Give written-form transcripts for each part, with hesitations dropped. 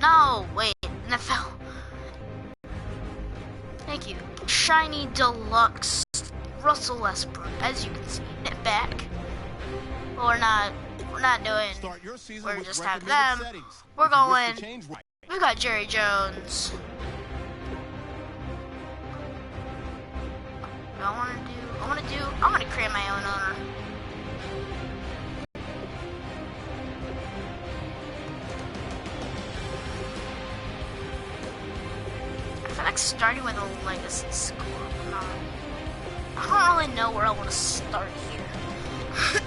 No, wait, NFL. Thank you. Shiny Deluxe Russell Westbrook, as you can see, back. Well, we're not doing, we're just having them. We're going, we got Jerry Jones. I'm gonna create my own owner. I feel like starting with a legacy score. I don't really know where I want to start here.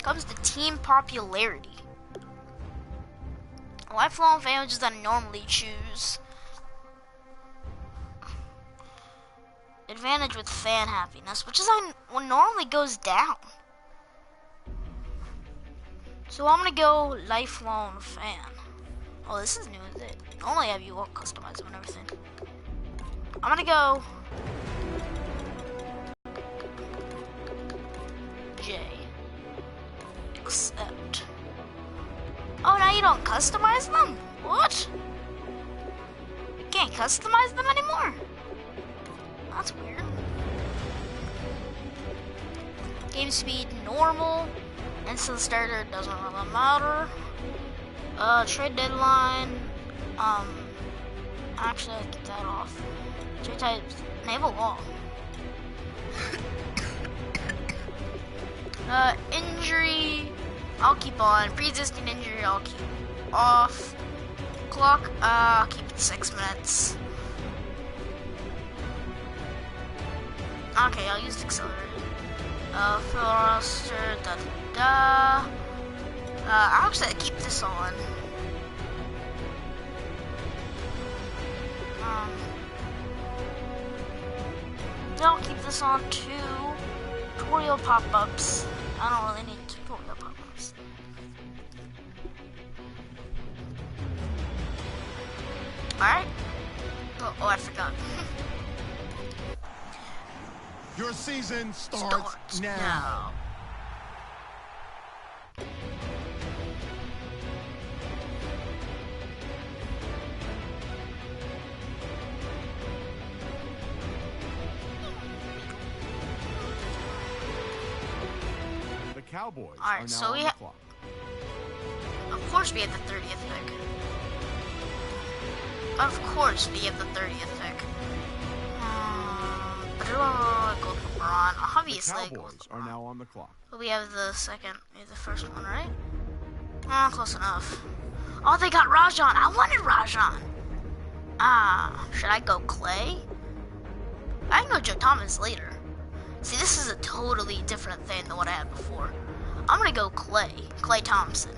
Comes to team popularity. Lifelong advantages that I normally choose. Advantage with fan happiness, which is what normally goes down. So I'm gonna go lifelong fan. Oh, this is new, is it? Normally I have you all customize them and everything. I'm gonna go J. Accept. Oh, now you don't customize them? What? You can't customize them anymore? That's weird. Game speed normal. Instant starter doesn't really matter. Trade deadline. Actually, I'll keep that off. Trade types. Naval law. Injury. I'll keep on. Pre-existing injury. I'll keep off. Clock. I'll keep it 6 minutes. Okay, I'll use accelerator. Fill roster, I'll actually keep this on. I'll keep this on too. Tutorial pop-ups. I don't really need tutorial pop-ups. Alright. Oh, I forgot. Your season starts now. The Cowboys are now on the clock. Of course we have the 30th pick. Of course we have the 30th pick. But I don't go for Braun. Obviously, the Cowboys are now on the clock. But we have the second, the first one, right? Oh, close enough. Oh, they got Rajon. I wanted Rajon. Should I go Clay? I can go Joe Thomas later. See, this is a totally different thing than what I had before. I'm gonna go Clay Thompson.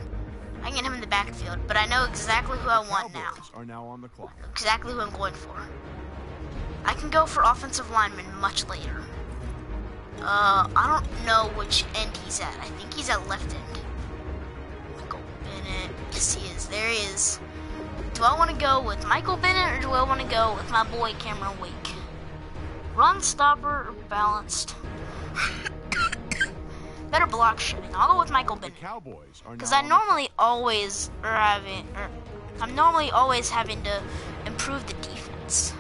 I can get him in the backfield, but I know exactly who I want now. Are now on the clock. Exactly who I'm going for. I can go for offensive lineman much later. I don't know which end he's at. I think he's at left end. Michael Bennett. Yes, he is. There he is. Do I want to go with Michael Bennett or do I want to go with my boy Cameron Wake? Run stopper or balanced? Better block shooting. I'll go with Michael Bennett. Because I'm normally always having to improve the defense.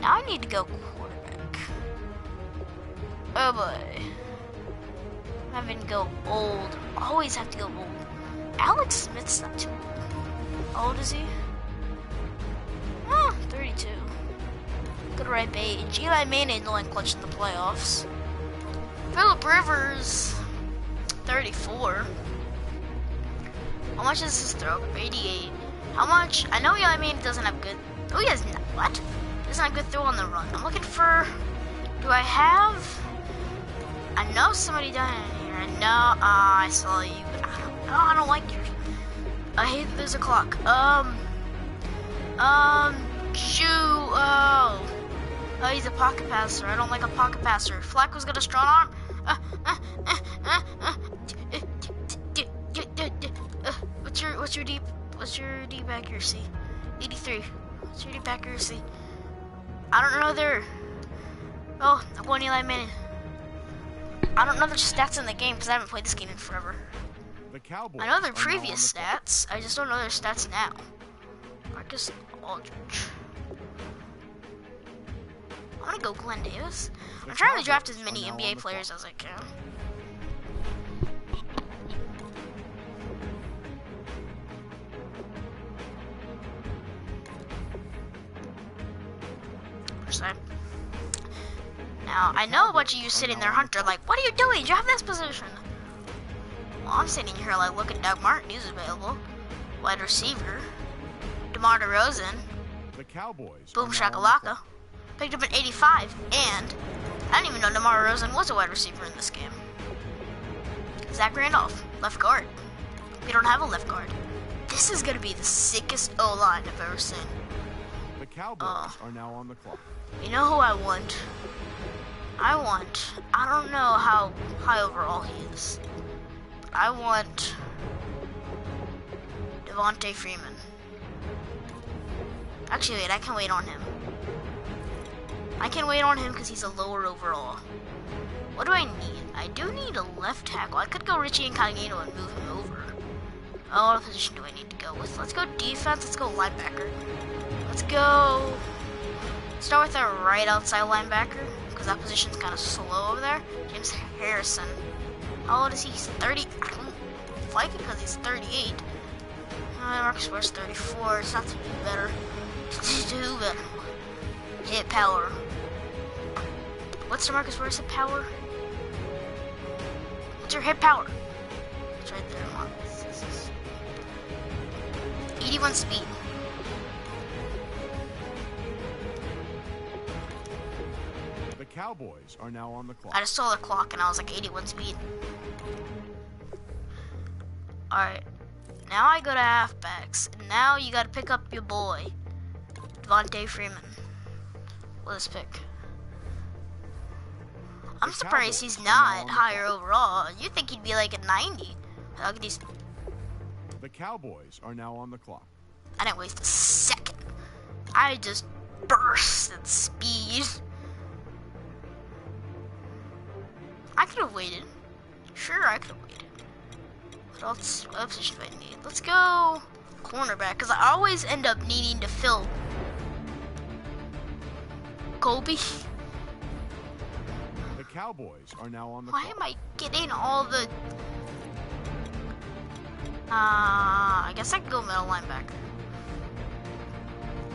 Now I need to go quarterback. Oh boy. I'm having to go old. Always have to go old. Alex Smith's not too old. How old is he? 32. Good ripe age. Eli Manning's only clutch in the playoffs. Phillip Rivers, 34. How much is his throw? 88. How much? I know Eli Manning doesn't have good. Oh, he has not. What? Doesn't have good throw on the run. I'm looking for. Do I have? I know somebody down in here. I know. I saw you. But I don't like yours. I hate that there's a clock. Shoo. Oh, he's a pocket passer. I don't like a pocket passer. Flacco's got a strong arm. What's your deep accuracy? 83. What's your deep accuracy? I don't know there. Oh, I'm going Eli Manning. I don't know the stats in the game because I haven't played this game in forever. The Cowboys I know their previous stats. I just don't know their stats now. Marcus Aldridge. I'm gonna go Glenn Davis. I'm trying to draft as many NBA players as I can. Now, I know a bunch of you sitting there, Hunter, like, what are you doing? You have this position. Well, I'm sitting here like, look at Doug Martin, he's available. Wide receiver. DeMar DeRozan. The Cowboys. Boom shakalaka. Picked up an 85, and I didn't even know DeMar DeRozan was a wide receiver in this game. Zach Randolph, left guard. We don't have a left guard. This is gonna be the sickest O-line I've ever seen. The Cowboys are now on the clock. You know who I want? I don't know how high overall he is. But I want Devontae Freeman. Actually, wait, I can wait on him. I can wait on him because he's a lower overall. What do I need? I do need a left tackle. I could go Richie Incognito and move him over. Oh, what position do I need to go with? Let's go defense. Let's go linebacker. Let's go. Start with our right outside linebacker because that position's kind of slow over there. James Harrison. How old is he? He's 30. I don't like it because he's 38. Marcus Ward's 34. It's not to do better. It's to do better. Hit power. What's the Marcus Ward's hit power? What's your hit power? It's right there. 81 speed. The Cowboys are now on the clock. I just saw the clock and I was like 81 speed. Alright. Now I go to halfbacks. And now you gotta pick up your boy, Devontae Freeman. Let's pick. I'm surprised he's not higher overall. You'd think he'd be like a 90. Look at these. The Cowboys are now on the clock. I didn't waste a second. I just burst at speed. I could have waited. Sure, I could have waited. What position do I need? Let's go cornerback, because I always end up needing to fill Kobe. The Cowboys are now on the Why clock. am I getting all the... I guess I can go middle linebacker.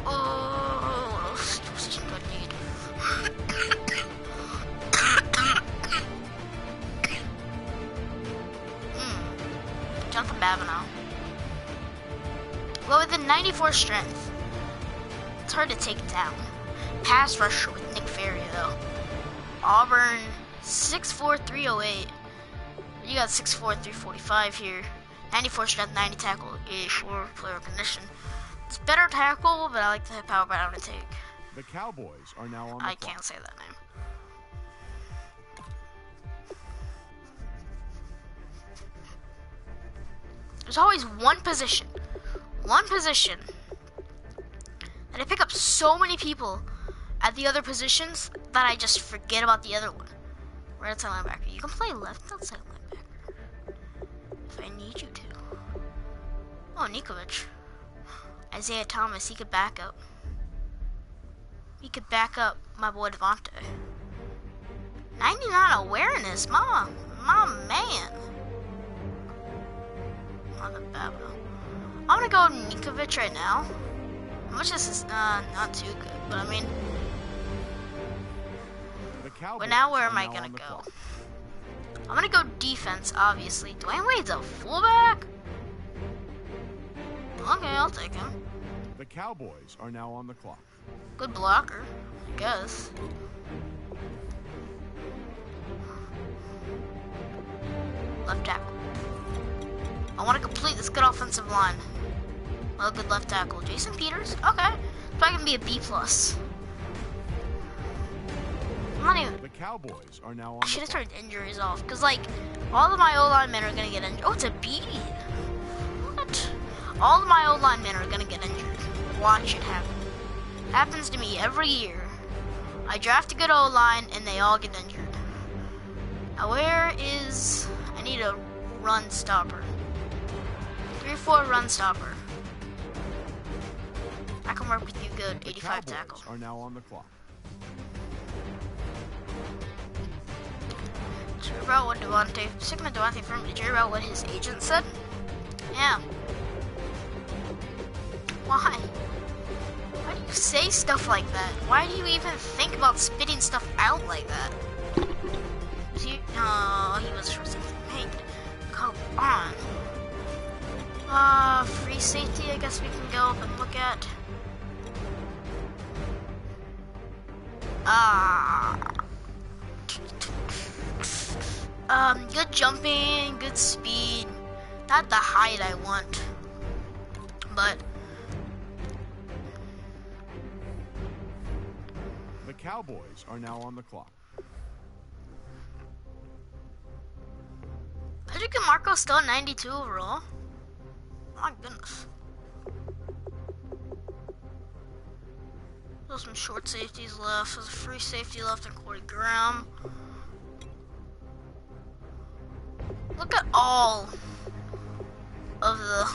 Oh, what position do I need? Jonathan Babineau. Well, with a 94 strength, it's hard to take it down. Pass rusher with Nick Ferry, though. Auburn, 6'4", 308. You got 6'4", 345 here. 94 strength, 90 tackle, 84 player condition. It's better tackle, but I like the power battle to take. The Cowboys are now on the clock. I can't say that name. There's always one position that I pick up so many people at the other positions that I just forget about the other one. Right outside linebacker. You can play left outside linebacker if I need you to. Oh, Nikovic. Isaiah Thomas, he could back up. He could back up my boy Devontae. 99 awareness, my man. I'm gonna go Nikovic right now. How much is this? Not too good, but I mean. But now where am I gonna go? I'm gonna go defense, obviously. Dwayne Wade's a fullback? Okay, I'll take him. The Cowboys are now on the clock. Good blocker, I guess. Left tackle. I want to complete this good offensive line. Well, good left tackle. Jason Peters? Okay. Probably gonna be a B+. I'm not even... The Cowboys are now on I should have started injuries off, because, like, all of my O-linemen are gonna get injured. Oh, it's a B. What? All of my O-linemen are gonna get injured. Watch it happen. Happens to me every year. I draft a good O-line, and they all get injured. Where is... I need a run stopper. 3-4 run stopper. I can work with you good. 85 tackle. Are now on the clock. Did you hear about what Sigmund Devontae from? Did you hear about what his agent said? Yeah. Why? Why do you say stuff like that? Why do you even think about spitting stuff out like that? No, he was for something made. Come on. Free safety, I guess we can go up and look at. Good jumping, good speed. Not the height I want, but the Cowboys are now on the clock. Patrick and Marco still 92 overall. My goodness. There's some short safeties left. There's a free safety left in Corey Graham. Look at all of the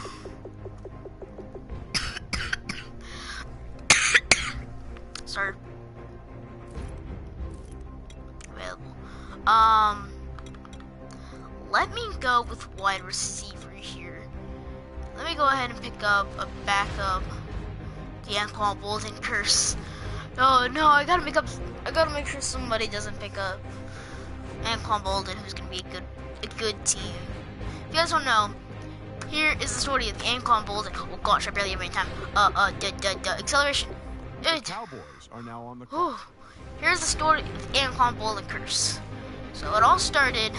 sorry. Available. Let me go with wide receiver here. Let me go ahead and pick up a backup. The Anquan Bolden curse. Oh no, I gotta make sure somebody doesn't pick up Anquan Bolden, who's gonna be a good team. If you guys don't know, here is the story of Anquan Bolden. Oh gosh, I barely have any time. Acceleration. The Cowboys are now on the clock. Here's the story of Anquan Bolden curse. So it all started,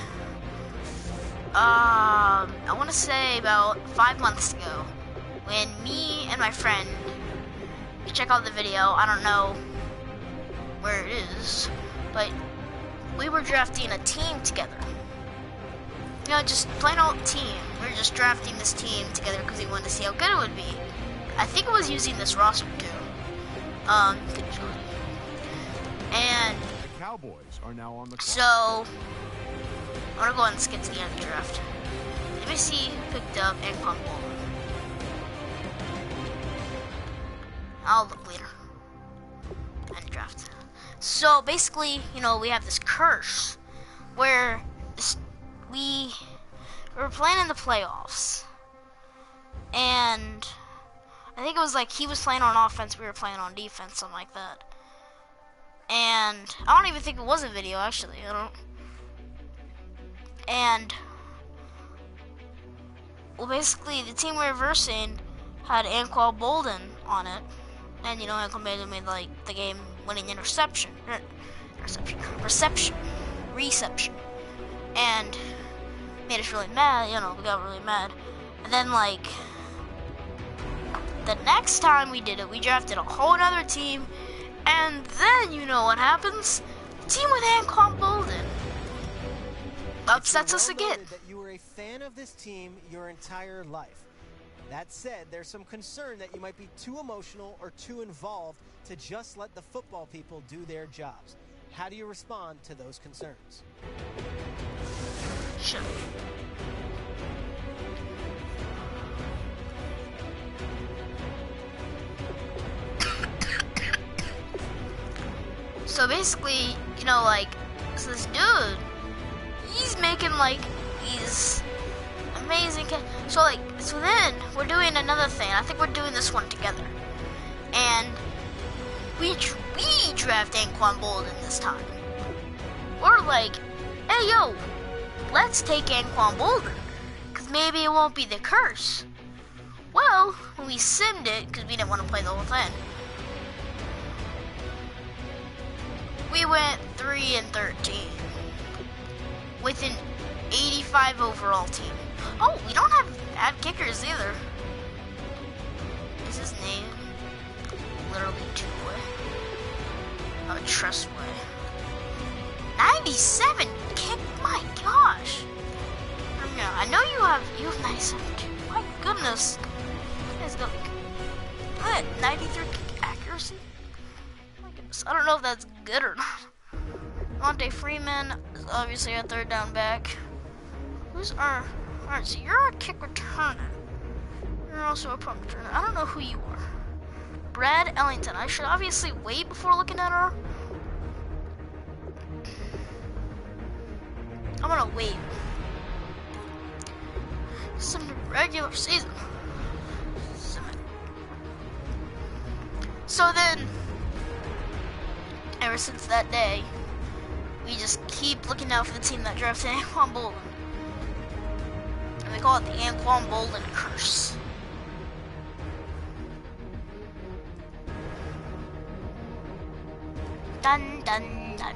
I want to say about 5 months ago, when me and my friend, you check out the video, I don't know where it is, but we were drafting a team together. You know, just plain old team. We were just drafting this team together because we wanted to see how good it would be. I think it was using this roster too. Couldn't show you. And the Cowboys are now on the clock. So I'm gonna go ahead and skip to the end of the draft. Let me see who picked up Anquan Bolden. I'll look later. End draft. So basically, you know, we have this curse where we were playing in the playoffs, and I think it was like he was playing on offense, we were playing on defense, something like that. And I don't even think it was a video, actually. I don't. And well, basically, the team we were versing had Anquan Bolden on it, and you know, Anquan Bolden made like the game-winning reception, and made us really mad. You know, we got really mad. And then like the next time we did it, we drafted a whole other team, and then you know what happens? The team with Anquan Bolden upsets us again. That you were a fan of this team your entire life. That said, there's some concern that you might be too emotional or too involved to just let the football people do their jobs. How do you respond to those concerns? Sure. So basically, you know, like, so this dude, he's making like these amazing so then we're doing another thing. I think we're doing this one together, and we draft Anquan Bolden this time. We're like, hey yo, let's take Anquan Bolden, because maybe it won't be the curse. Well, when we simmed it, because we didn't want to play the whole thing, we went 3-13 with an 85 overall team. Oh, we don't have bad kickers either. Is his name literally two-way? Oh, Trustway. 97 kick. My gosh. I know you have 97 too. My goodness. You guys got good 93 kick accuracy. My goodness. I don't know if that's good or not. Monte Freeman is obviously our third down back. Who's our... Alright, so you're a kick returner. You're also a punt returner. I don't know who you are. Brad Ellington. I should obviously wait before looking at her. I'm gonna wait. Some regular season. So then, ever since that day, we just keep looking out for the team that drafted Anquan Bolden. And we call it the Anquan Bolden curse. Dun dun dun.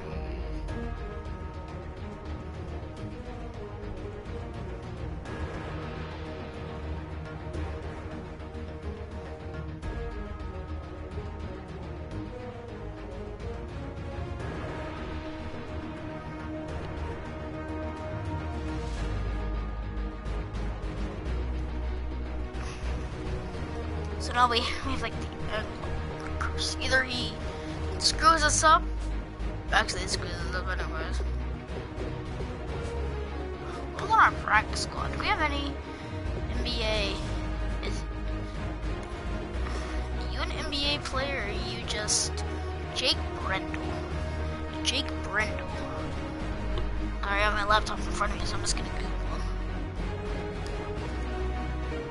So now we have like the curse. Either he screws us up. Actually, it screws us up anyways. Who's on our practice squad? Do we have any NBA? Are you an NBA player or are you just Jake Brendel? Jake Brendel. I have my laptop in front of me, so I'm just gonna Google him.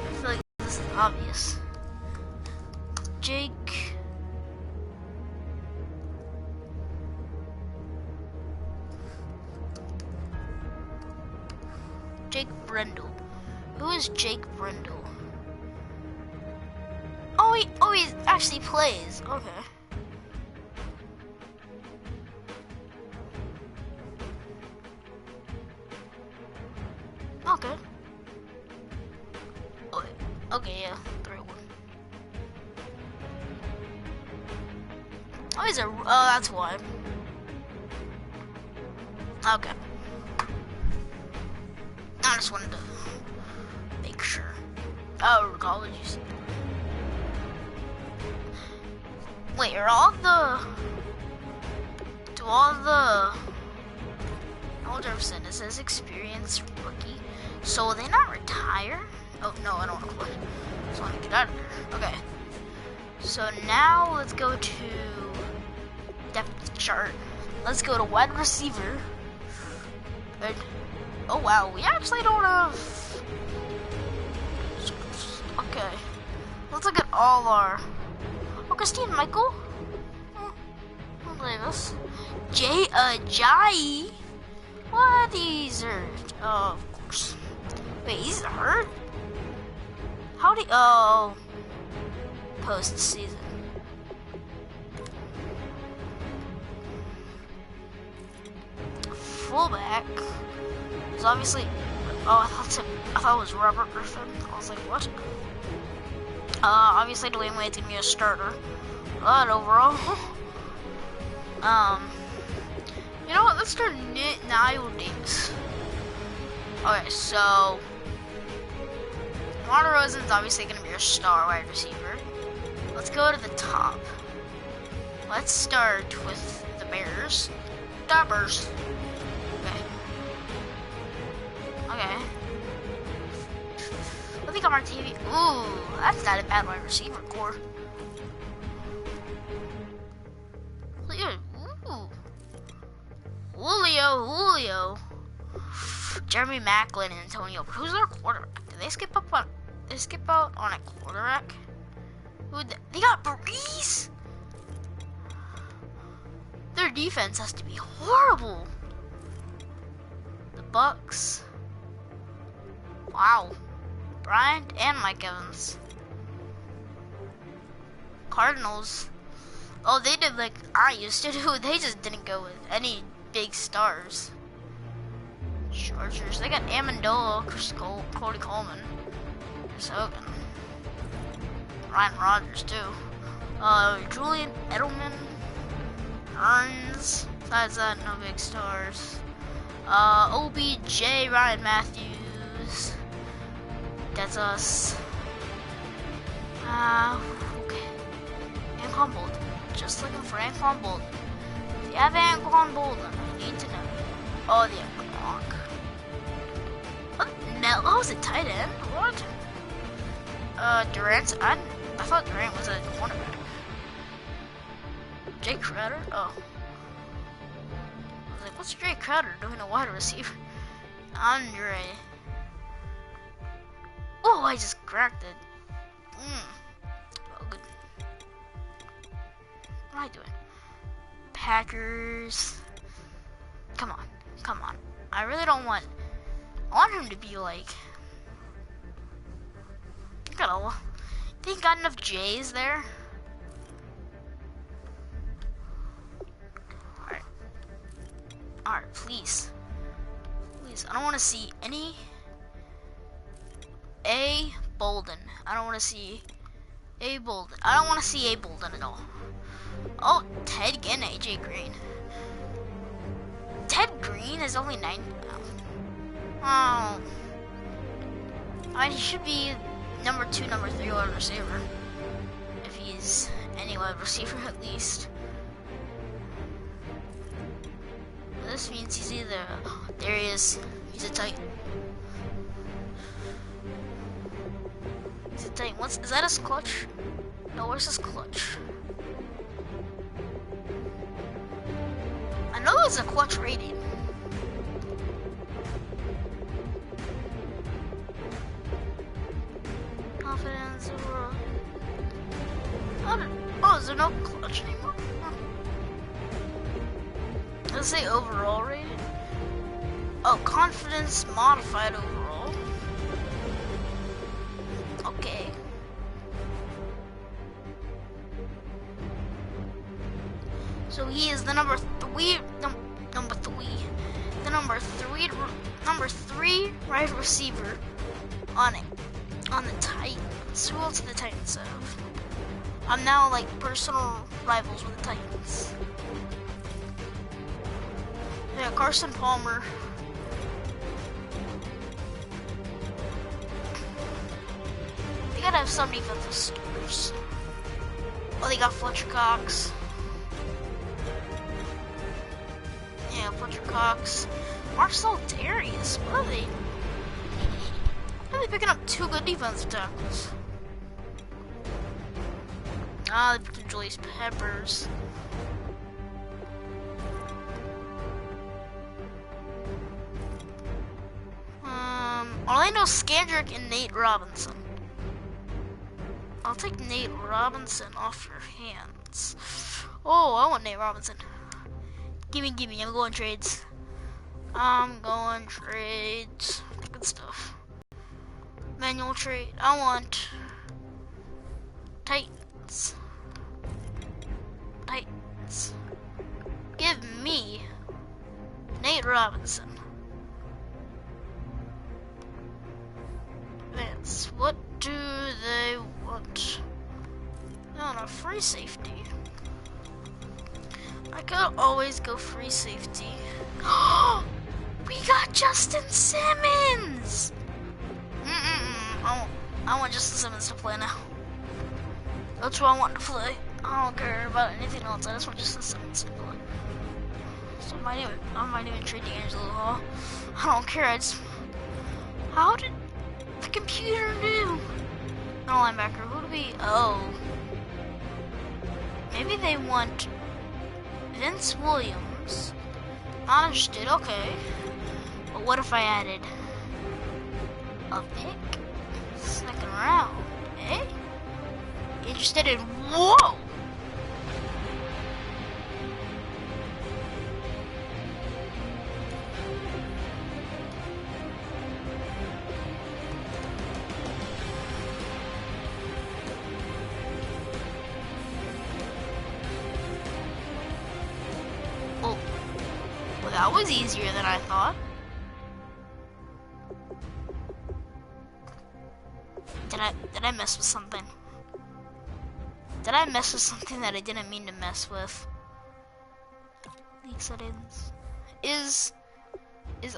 I feel like this is obvious. Jake Brendel. Who is Jake Brendel? Oh, he actually plays. Okay. Okay. Oh, okay, yeah. 3-1. Oh, he's oh, that's why. Okay. I just wanted to make sure. Oh, college, you see. Wait, are all the... Do all the... All Jefferson, it says experience rookie. So will they not retire? Oh, no, I don't want to quit. I just want to get out of here. Okay. So now let's go to depth chart. Let's go to wide receiver. And, oh wow, we actually don't have... Okay. Let's look at all our... Oh, Christine Michael? I'll believe this. Jai? What? These are... Oh, of course. Wait, he's hurt? How do you... Oh... Post-season. Fullback is obviously... Oh, I thought it was Robert Griffin. I was like, what? Obviously Dwayne Wade's gonna be a starter. But overall... You know what? Let's start Niall Davis. Okay, so... Monte Rosen's obviously gonna be a star wide receiver. Let's go to the top. Let's start with the Bears. Dobbers. Okay. Okay. I think I'm on TV. Ooh, that's not a bad wide receiver core. Ooh. Julio. Jeremy Maclin and Antonio. Who's their quarterback? Did they skip up on? They skip out on a quarterback? They got Breeze? Their defense has to be horrible. The Bucks. Wow. Bryant and Mike Evans. Cardinals. Oh, they did like I used to do. They just didn't go with any big stars. Chargers. They got Amendola, Cody Coleman, Chris Hogan. Ryan Rodgers too. Julian Edelman, Earns. Besides that, no big stars. OBJ, Ryan Matthews. That's us. Okay. Anquan Bolden. Just looking for Anquan Bolden. you haven't gone Bolden, I need to know. Oh, the Gronk. What? Mel? Oh, was it tight end? What? Durant. I thought Durant was a cornerback. Jay Crowder? Oh. I was like, what's Jay Crowder doing a wide receiver? Andre. Oh, I just cracked it. Oh, good. What am I doing? Packers. Come on. Come on. I really don't want... I want him to be like... They got enough J's there. Alright. Alright, please. Please. I don't want to see any... A. Bolden. I don't want to see A. Bolden. I don't want to see A. Bolden at all. Oh, Ted Ginn, AJ Green. Ted Green is only 9. Oh. I mean, he should be number 2, number 3 wide receiver. If he's any wide receiver at least. This means he's either... Oh, there he is. He's a tight. He's a tight. Is that his clutch? No, where's his clutch? I know it's a clutch rating. Confidence overall. Oh, is there no clutch anymore? Let's say overall rating. Oh, confidence modified overall. Okay. So he is the number 3. The number 3 right receiver on the Titans. Who else do the Titans have? I'm now like personal rivals with the Titans. Yeah, Carson Palmer. They gotta have some defensive starters. Oh, they got Fletcher Cox. Yeah, Fletcher Cox. Marcel Darius. What are they? They're picking up 2 good defensive tackles. Ah, they picked up Julius Peppers. Orlando Scandrick and Nate Robinson. I'll take Nate Robinson off your hands. Oh, I want Nate Robinson. Gimme. I'm going trades. Good stuff. Manual trade. I want Titans. Give me Nate Robinson. Vance, what do they want? They want a free safety. I could always go free safety. We got Justin Simmons! I want Justin Simmons to play now. That's what I want to play. I don't care about anything else. I just want Justin Simmons to play. So I might even trade D'Angelo Hall. I don't care. How did the computer do? No linebacker. Who do we? Oh, maybe they want Vince Williams. Not interested. Okay. But what if I added a pick? 2nd round. Eh? Interested in... Whoa! Oh. Well, that was easier than I thought. Did I mess with something? Did I mess with something that I didn't mean to mess with? League settings. Is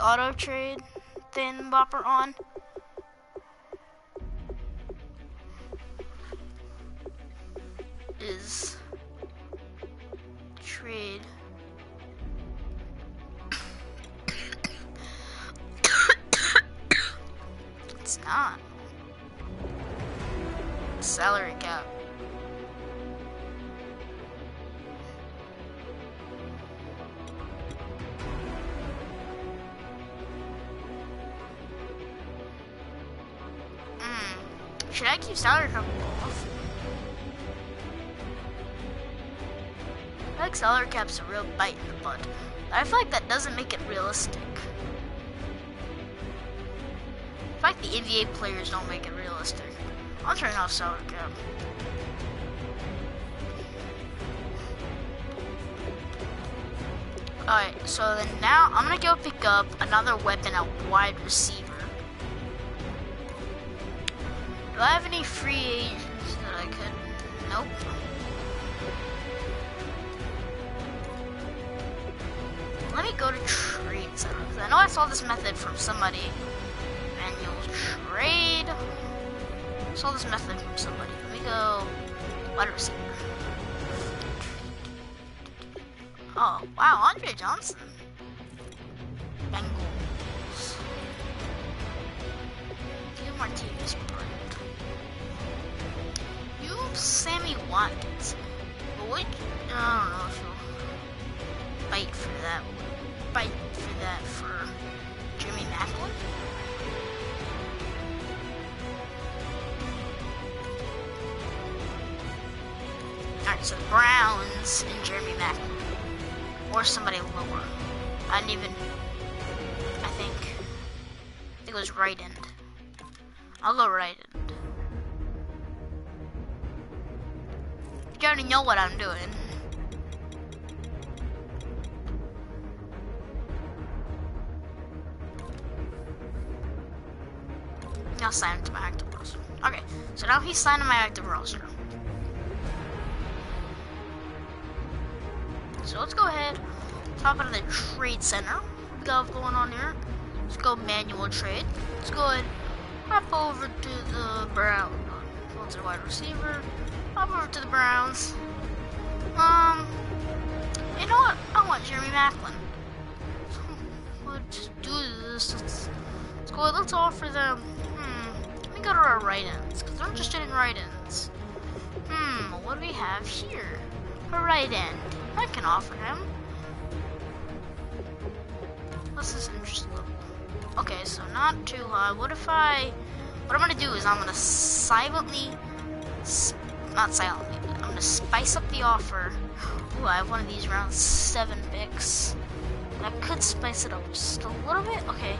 auto trade thin bopper on? Is trade it's not. Salary cap. Should I keep salary cap off? I feel like salary cap's a real bite in the butt. I feel like that doesn't make it realistic. I feel like the NBA players don't make it realistic. I'll turn off salary cap. Alright, so then now I'm gonna go pick up another weapon at wide receiver. Do I have any free agents that I could? Nope. Let me go to trade center. I know I saw this method from somebody. Manual trade. I saw this method from somebody. Let me go wide receiver. Oh, wow, Andre Johnson. Bengals. Give Martinez part. You Sammy Watkins. But what? I don't know if you'll bite for that. Bite for that for Jimmy Macklin. Alright, so Browns and Jeremy Macklin. Or somebody lower. I didn't even. I think it was right end. I'll go right end. You already know what I'm doing. I'll sign him to my active roster. Okay, so now he's signed to my active roster. So let's go ahead, top out of the trade center. We got going on here. Let's go manual trade. Let's go ahead, hop over to the Browns. Go to the wide receiver. Hop over to the Browns. You know what? I want Jeremy Macklin. Let's do this. Let's go ahead. Let's offer them. Let me go to our right ends because I'm interested in right ends. What do we have here? A right end. I can offer him. What's his interest level? Okay, so not too high. What I'm gonna do is I'm gonna I'm gonna spice up the offer. Ooh, I have one of these round 7 picks. I could spice it up just a little bit. Okay,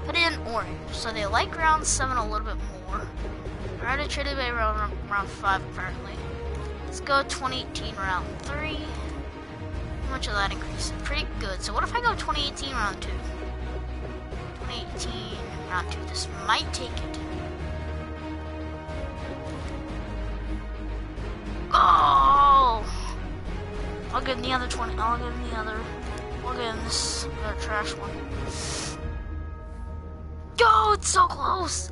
put it in orange. So they like round 7 a little bit more. I already traded away round 5 apparently. Let's go 2018 round 3. How much will that increase? Pretty good. So what if I go 2018 round 2? 2018 round 2. This might take it. Oh! I'll give him the other 20. I'll give him the other. I'll give him this other trash one. Yo, it's so close.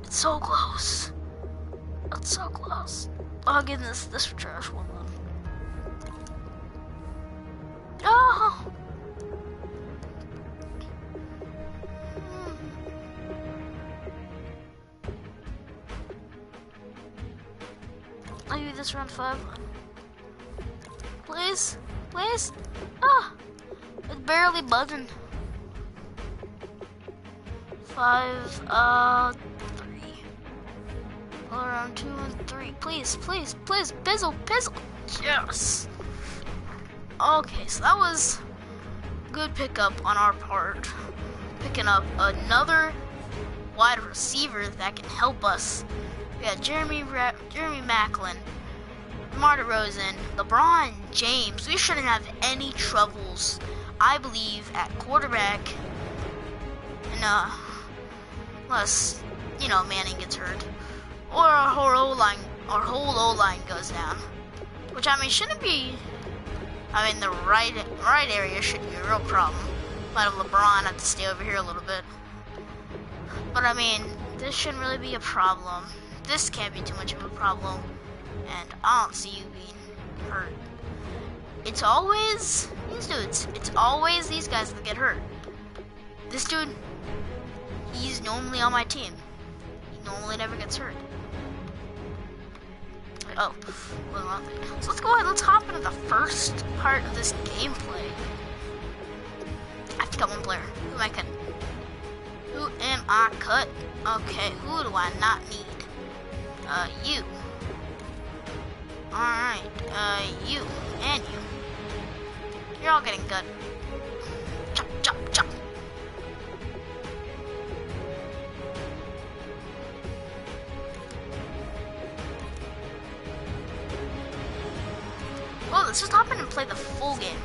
It's so close. It's so close. I'll give him this trash one then. Oh! I'll give you this round 5. Please? Please? Ah! It's barely buzzing. 5, 3. All around 2 and 3. Please, please, please. Pizzle, pizzle. Yes! Okay, so that was good pickup on our part. Picking up another wide receiver that can help us. We got Jeremy Macklin, DeMar DeRozan, LeBron James. We shouldn't have any troubles, I believe, at quarterback. And unless, Manning gets hurt. Or our whole O-line goes down. Which, shouldn't be... the right area shouldn't be a real problem. Might have LeBron have to stay over here a little bit. But this shouldn't really be a problem. This can't be too much of a problem. And I don't see you being hurt. It's always these dudes. It's always these guys that get hurt. This dude, he's normally on my team. normally never gets hurt. Oh, well, so let's go ahead. Let's hop into the first part of this gameplay. I have to cut one player. Who am I cutting? Who am I cut? Okay, who do I not need? You. Alright, you and you. You're all getting cut. Chop, chop, chop. Well, let's just hop in and play the full game.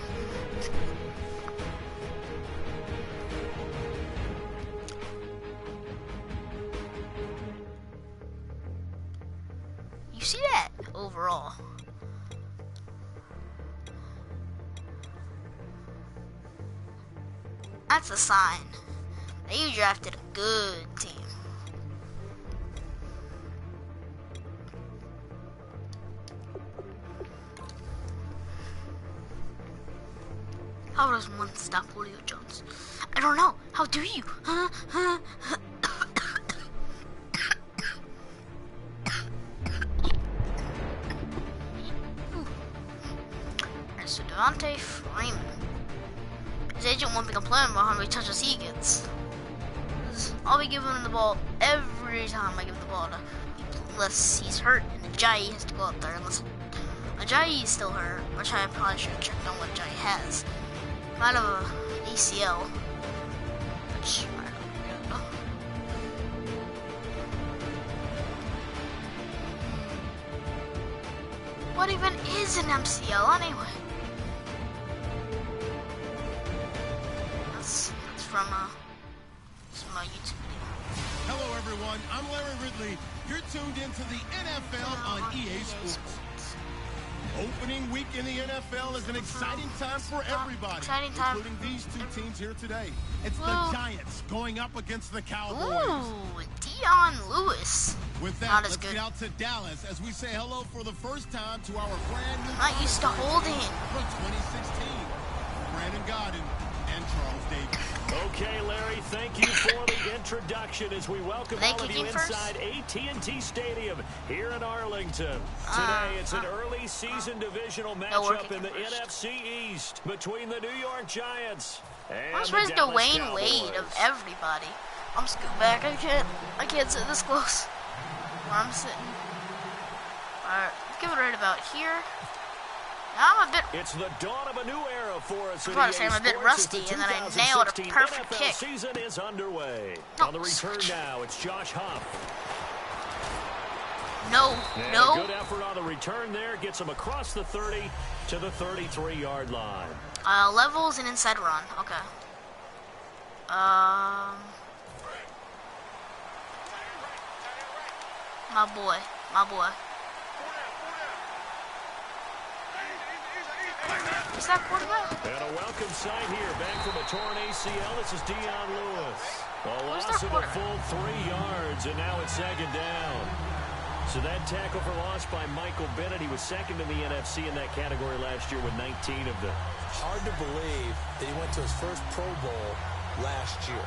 You see that overall? That's a sign that you drafted a good team. How does one stop Julio Jones? I don't know. How do you? So Devontae Freeman. His agent won't be complaining about how many touches he gets. I'll be giving him the ball every time I give the ball to people, unless he's hurt and Ajayi has to go out there. Unless Ajayi is still hurt, which I probably should have checked on what Ajayi has. Might have a ACL, which I don't know. What even is an MCL anyway? That's from a YouTube video. Hello, everyone. I'm Larry Ridley. You're tuned into the NFL on EA Sports. Opening week in the NFL is an exciting time for everybody, including these two teams here today. It's the Giants going up against the Cowboys. Ooh, Dion Lewis. With that, let's get out to Dallas as we say hello for the first time to our brand new not used to holding from 2016, Brandon Godden and Charles Davis. Okay, Larry, thank you for the introduction as we welcome all of you inside AT&T Stadium here in Arlington. Today, it's an early season divisional matchup in the NFC East between the New York Giants and the Dallas Dwayne Wade of everybody. I'm scoot back. I can't sit this close where I'm sitting. Alright, let's give it right about here. I'm a bit. It's the dawn of a new era for us. I was about to say I'm a bit rusty, and then I nailed a perfect NFL kick. Season is underway. No, On the return now, it's Josh Huff. No. A good effort on the return there gets him across the 30 to the 33-yard line. Levels and inside run. Okay. My boy. Is that quarterback? And a welcome sight here, back from a torn ACL. This is Dion Lewis. A loss of a full 3 yards, and now it's second down. So that tackle for loss by Michael Bennett. He was second in the NFC in that category last year with 19 of them. Hard to believe that he went to his first Pro Bowl last year.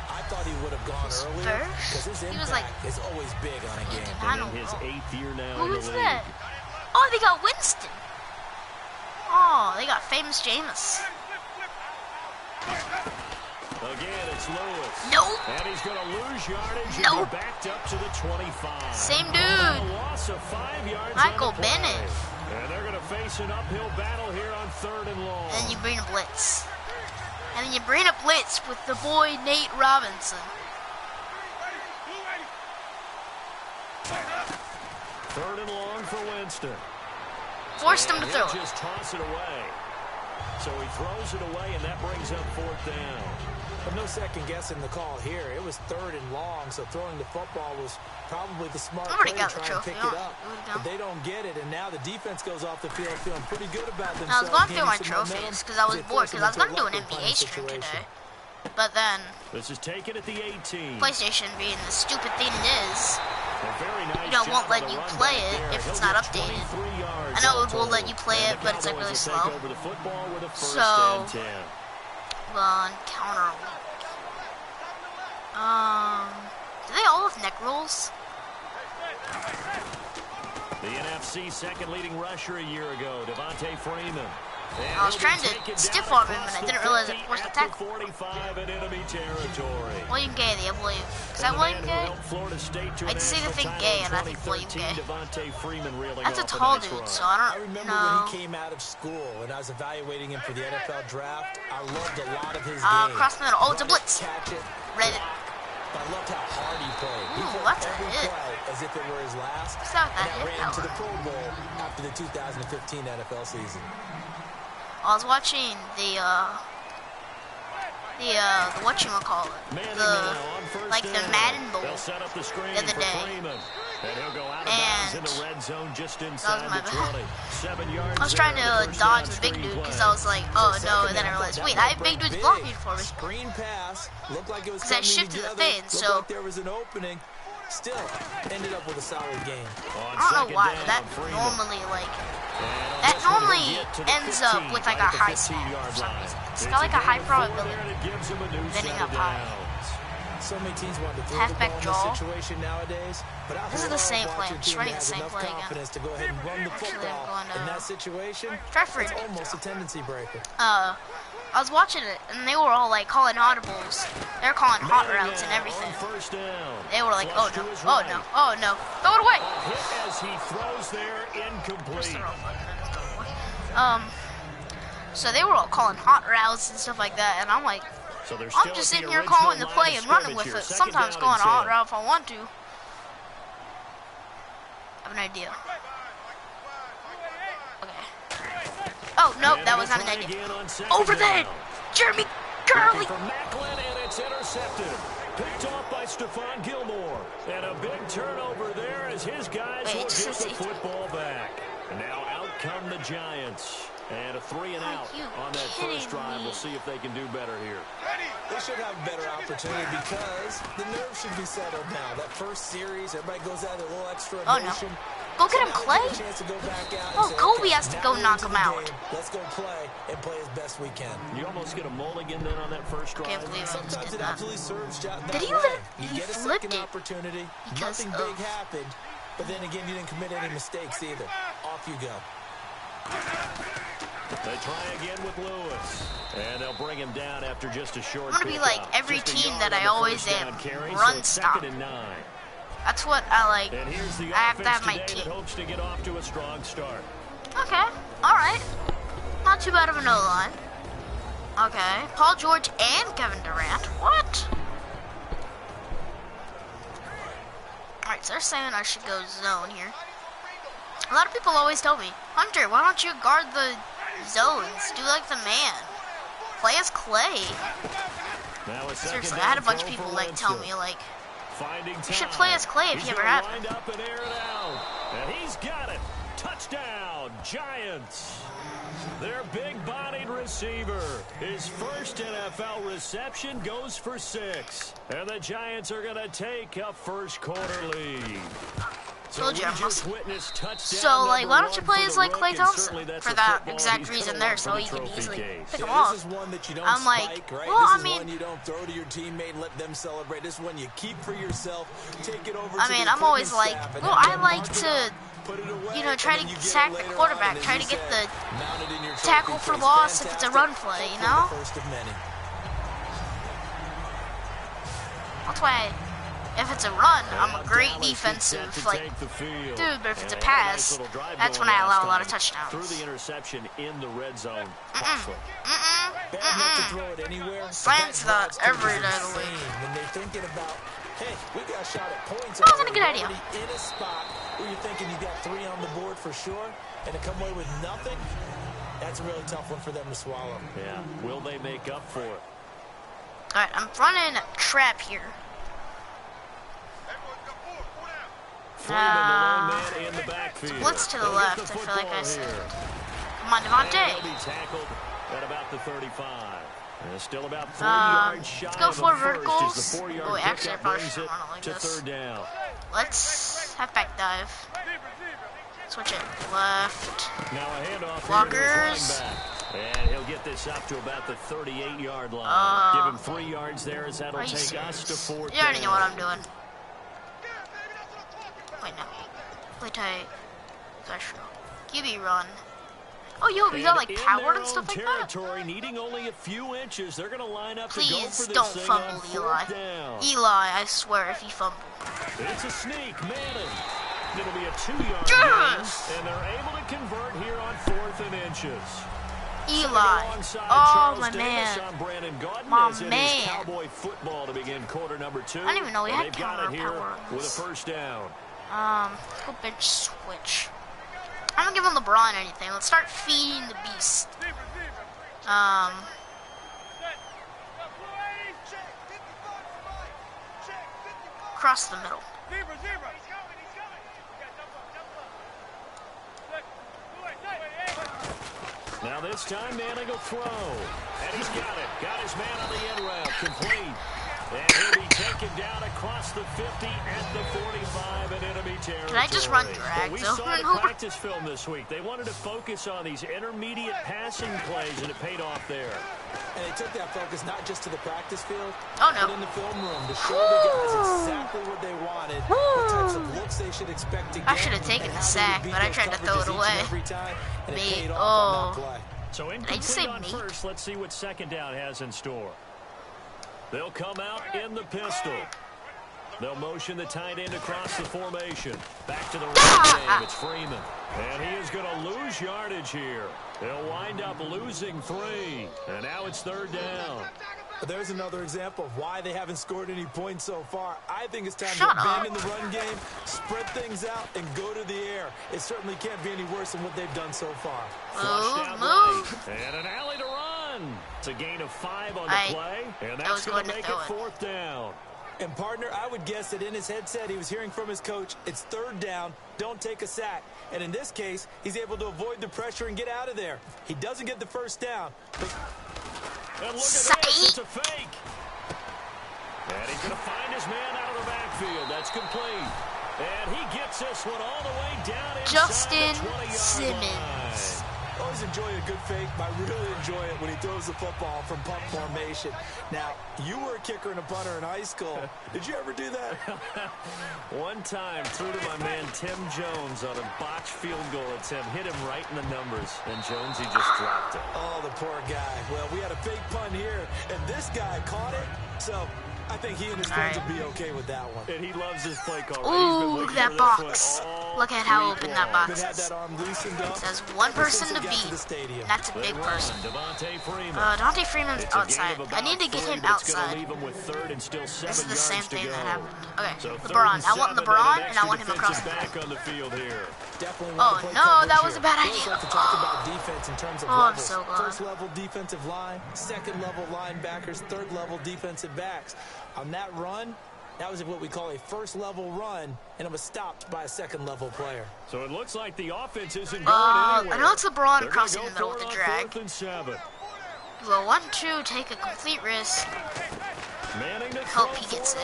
I thought he would have gone earlier because his impact is always big on a game. And in his 8th year now in the league. Who is that? Oh, they got Winston. Oh, they got famous Jameis. Again, it's Lewis. Nope. And he's going to lose yardage. Nope. And backed up to the 25. Same dude. A loss of 5 yards. Michael Bennett. And they're going to face an uphill battle here on 3rd and long. And you bring a blitz. And then you bring a blitz with the boy Nate Robinson. 3rd and long for Winston. Forced him to throw it. Just toss it away. So he throws it away, and that brings up 4th down. But no second guessing the call here. It was 3rd and long, so throwing the football was probably the smart play to try and pick it up. But they don't get it, and now the defense goes off the field feeling pretty good about themselves. I was going through my trophies because I was bored because I was going to do an NBA stream today. But then, this is taken at the 18. PlayStation being the stupid thing it is, Nice won't let you play it if it's not updated. I know it will let you play it, but it's like really slow. So, we'll encounter Do they all have neck rolls? The NFC second leading rusher a year ago, Devontae Freeman. I was trying to stiff arm him, and I didn't realize it forced the tackle. 45 in enemy territory. William Gay, I believe. Is that William Gay? I just say the thing Gay, and I think William Gay. That's a tall dude, so I don't know. I remember when he came out of school, and I was evaluating him for the NFL draft. I loved a lot of his game. Cross the middle. Oh, it's a blitz. Read it. But I loved how hard he played. He Ooh, played that's a every hit. play as if it were his last. What's that and that hit ran to the power? Pro Bowl after the 2015 NFL season. I was watching the whatchamacallit, the Madden Bowl the other day, and that was my bad. I was trying to dodge the big dude because I was like, oh no, and then I realized, wait, I have big dudes blocking for me. Screen pass looked like it was Because I shifted the thing, so there was an opening. Still ended up with a solid game. I don't know why, but that normally ends up with like a high snap for some reason. It's got like a high probability of ending up high. So many teams want to throw Halfback the ball in draw. this situation nowadays, but This is the same play. I'm just running the same play again. to go ahead and run the football in that situation. Try for It's it. almost a tendency breaker. I was watching it, and they were all like calling audibles. They were calling hot routes and everything. They were like, oh no, oh no, oh no, throw it away. Hit as he throws there, incomplete. So they were all calling hot routes and stuff like that, and I'm like, I'm just sitting here calling the play and running with it. Sometimes going a hot route if I want to. I have an idea. Okay. Oh, nope, that was not an idea. Over the head! Jeremy Curley! For Macklin, and it's intercepted. Picked off by Stephon Gilmore. And a big turnover there as his guys will get the football back. And now out come the Giants. And a 3-and-out on that first drive. We'll see if they can do better here. They should have a better opportunity because the nerves should be settled now. That first series, everybody goes out with a little extra emotion. Go get him, Clay. Oh, Kobe has to go knock him out. Let's go play and play as best we can. You almost get a mulligan then on that first drive. Can't believe I just did that. Did he even? He flipped it opportunity. because Nothing big happened, but then again, you didn't commit any mistakes either. Off you go. They try again with Lewis, and they'll bring him down after just a short. I'm gonna be like every team that I always am. Run stop. That's what I like. And here's the I have to have my team team. that hopes to get off to a strong start. Okay, all right. Not too bad of an O-line. Okay, Paul George and Kevin Durant. What? All right, so they're saying I should go zone here. A lot of people always tell me, Hunter, why don't you guard the zones? Do like the man. Play as Clay. Seriously, I had a bunch of people like tell me like, you should play as Clay if you ever have. And he's got it. Touchdown, Giants. Their big-bodied receiver. His first NFL reception goes for 6. And the Giants are going to take a first-quarter lead. Told you I must. So, like, why don't you play as, like, Klay Thompson? For that exact reason there, so you can easily pick him off. I'm like, well, I mean, you don't throw to your teammate and let them celebrate. This one you keep for yourself. Take it over. I mean, I'm always like, well, I like to, you know, try to sack the quarterback, try to get the tackle for loss if it's a run play, you know? That's why if it's a run, I'm a great defensive, like, dude, but if it's a pass, that's when I allow a lot of touchdowns. Through the interception in the red zone. Slants that every day of the week. When they're thinking about, hey, we got shot at points. That wasn't a good idea. In a spot where you're thinking you got 3 on the board for sure, and to come away with nothing, that's a really tough one for them to swallow. Yeah, will they make up for it? All right, I'm running trap here. Blitz to the left. I feel like I said. Come on, Devontae. Tackled at about the 35. And still about 3 yards shy. Let's go for verticals. The 4-yard Oh, actually, I probably should it run it like to this. 3rd down. Let's halfback dive. Switch it left. Now a handoff. Blockers. And he'll get this up to about the 38-yard line. Give him 3 yards there as that'll take us to 4th down. You already know what I'm doing. play tight. Professional. QB run. Oh, yo, we got like power and stuff like that. Needing only a few inches. They're going to line up Please to go for this don't thing fumble, Eli. down. Eli, I swear, if you fumble. It's a sneak, Madden. It'll be a 2-yard gain, and they're able to convert here on 4th and inches. Eli. Oh, my man. My man. Cowboy football to begin quarter number 2. I didn't even know we had power power with a first down. Go bench switch. I don't give him LeBron anything. Let's start feeding the beast. Across the middle. Now this time Manning will throw. And he's got it. Got his man on the end route. Complete. And he'll be taken down across the 50 at the 45 in enemy territory. Can I just run drags we saw the practice film this week. They wanted to focus on these intermediate passing plays, and it paid off there. And they took that focus not just to the practice field, but in the film room to show the guys exactly what they wanted, what types of looks they should expect to get. I should have taken the sack, but I tried to throw it away. Mate, So incomplete on first. Let's see what second down has in store. They'll come out in the pistol. They'll motion the tight end across the formation. Back to the right game. It's Freeman. And he is going to lose yardage here. They'll wind up losing 3. And now it's 3rd down. There's another example of why they haven't scored any points so far. I think it's time to abandon the run game, spread things out, and go to the air. It certainly can't be any worse than what they've done so far. Move. And an alley to run. It's a gain of 5 on the play, and that's going to make it 4th down. And, partner, I would guess that in his headset he was hearing from his coach, it's 3rd down, don't take a sack. And in this case, he's able to avoid the pressure and get out of there. He doesn't get the first down. And look at this, it's a fake. And he's going to find his man out of the backfield. That's complete. And he gets this one all the way down inside Justin the 20-yard Simmons. line. Always enjoy a good fake. I really enjoy it when he throws the football from punt formation. Now, you were a kicker and a punter in high school. Did you ever do that? One time, threw to my man Tim Jones on a botched field goal attempt. Hit him right in the numbers, and Jonesy just dropped it. Oh, the poor guy. Well, we had a fake punt here, and this guy caught it. So I think he and his friends will be okay with that one. And he loves his play call. Ooh, look at that box. Look at how open that box is. It says one person to beat. That's a big person. Devontae Freeman's outside. I need to get him outside. This is the same thing that happened. Okay, LeBron. I want LeBron, and I want him across the field. Oh, no, that was a bad idea. Oh, I'm so glad. First level defensive line, second level linebackers, third level defensive backs. On that run, that was what we call a first-level run, and it was stopped by a second-level player. So it looks like the offense isn't going anywhere. I know it's LeBron crossing the middle with the drag. 4th and 7. Well, 1-2, take a complete risk. Hope he gets it.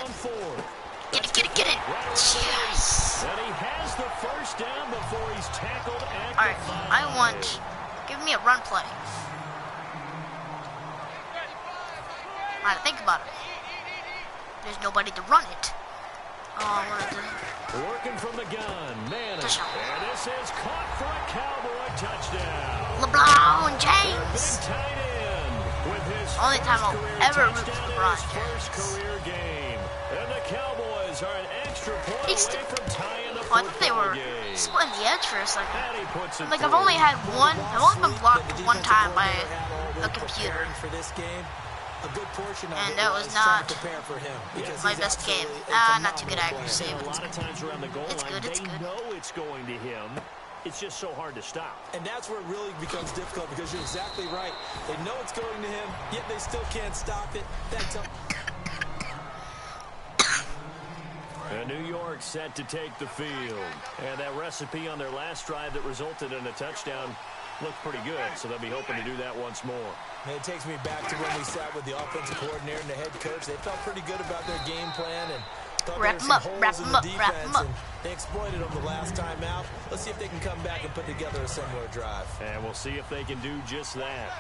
Get it. Yes. And he has the first down before he's tackled at All right, give me a run play. All right, think about it. There's nobody to run it. Working from the gun, Manning. And this is caught for a Cowboy touchdown. LeBron James. Big tight end with his only time I'll ever root for LeBron James. First career game. And the Cowboys are an extra point away from tying the football I thought they were game. splitting the edge for a second. Like I've only been blocked one time by a computer. For this game. A good portion of and that was not my best game. Not too good accuracy. A lot of times around the goal line, it's they know it's going to him. It's just so hard to stop. And that's where it really becomes difficult because you're exactly right. They know it's going to him, yet they still can't stop it. That's up. And New York set to take the field. And that recipe on their last drive that resulted in a touchdown looked pretty good, so they'll be hoping to do that once more. And it takes me back to when we sat with the offensive coordinator and the head coach. They felt pretty good about their game plan and thought there were some holes in the defense, and they exploited them the last time out. Let's see if they can come back and put together a similar drive. And we'll see if they can do just that.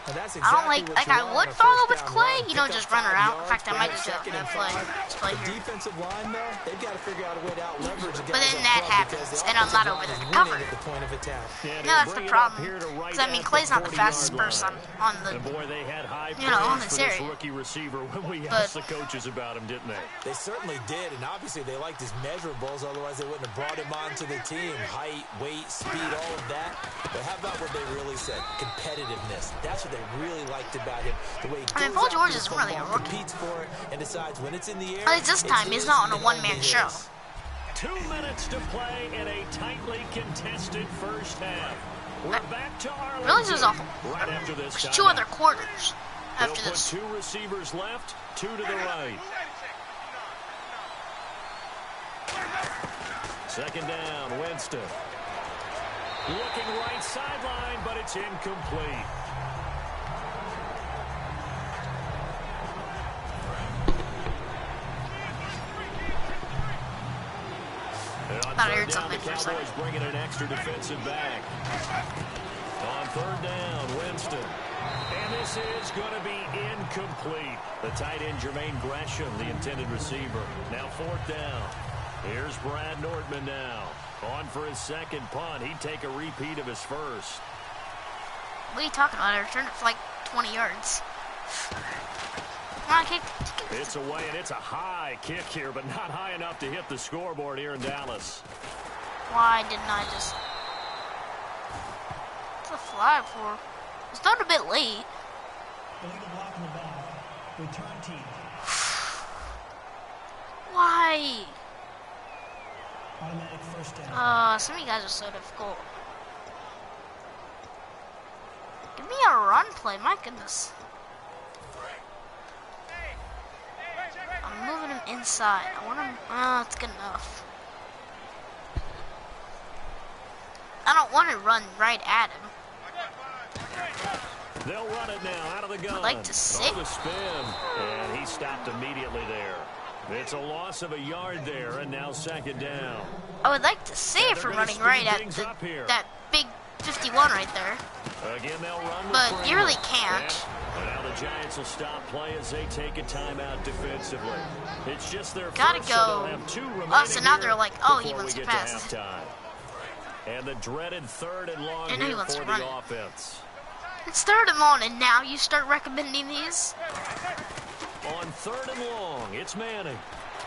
Exactly I don't like I would follow with Clay, you know, just run around. In fact, I might just do that play. Just play here. Defensive line, though, they've got to figure out a way to out leverage the guys. But then that happens, and I'm not over there to cover. No, that's the problem. Because I mean, Clay's not the fastest person on the, you know, on this area. Rookie receiver when we asked the coaches about him, didn't they? They certainly did, and obviously they liked his measurables. Otherwise, they wouldn't have brought him onto the team. Height, weight, speed, all of that. But how about what they really said? Competitiveness. That's what they really liked about him. The way he I mean, Paul George is really a rookie. Competes for it and decides when it's in the air. At least this time, he's not on a one-man show. 2 minutes to play in a tightly contested first half. We're back to Arlington. Really, there's right after this two other quarters after They'll this. Put 2 receivers left, 2 to the right. Second down, Winston. Looking right sideline, but it's incomplete. I heard something the Cowboys bringing an extra defensive back. On third down, Winston. And this is going to be incomplete. The tight end, Jermaine Gresham, the intended receiver. Now fourth down. Here's Brad Nordman now. On for his second punt. He'd take a repeat of his first. What are you talking about? I returned it for like 20 yards. Come on, kick. It's away, and it's a high kick here, but not high enough to hit the scoreboard here in Dallas. Why didn't I just... What's the flag for? It's not a bit late. Return team. Why? Automatic first down. Some of you guys are so difficult. Give me a run play, my goodness. I'm moving him inside. I want him. It's good enough. I don't want to run right at him. They'll run it now out of the gun. I'd like to sit. The spin, and he stopped immediately there. It's a loss of a yard there, and now second down. I would like to save from running right at that big 51 right there. Again, they'll run but you really can't. And now the Giants will stop play as they take a timeout defensively. It's just their gotta first, go. So they'll have 2 remaining. Oh, so now they're like, oh, he wants to pass. And the dreaded third and long and here for the offense. It's third and long, and now you start recommending these? On third and long, it's Manning.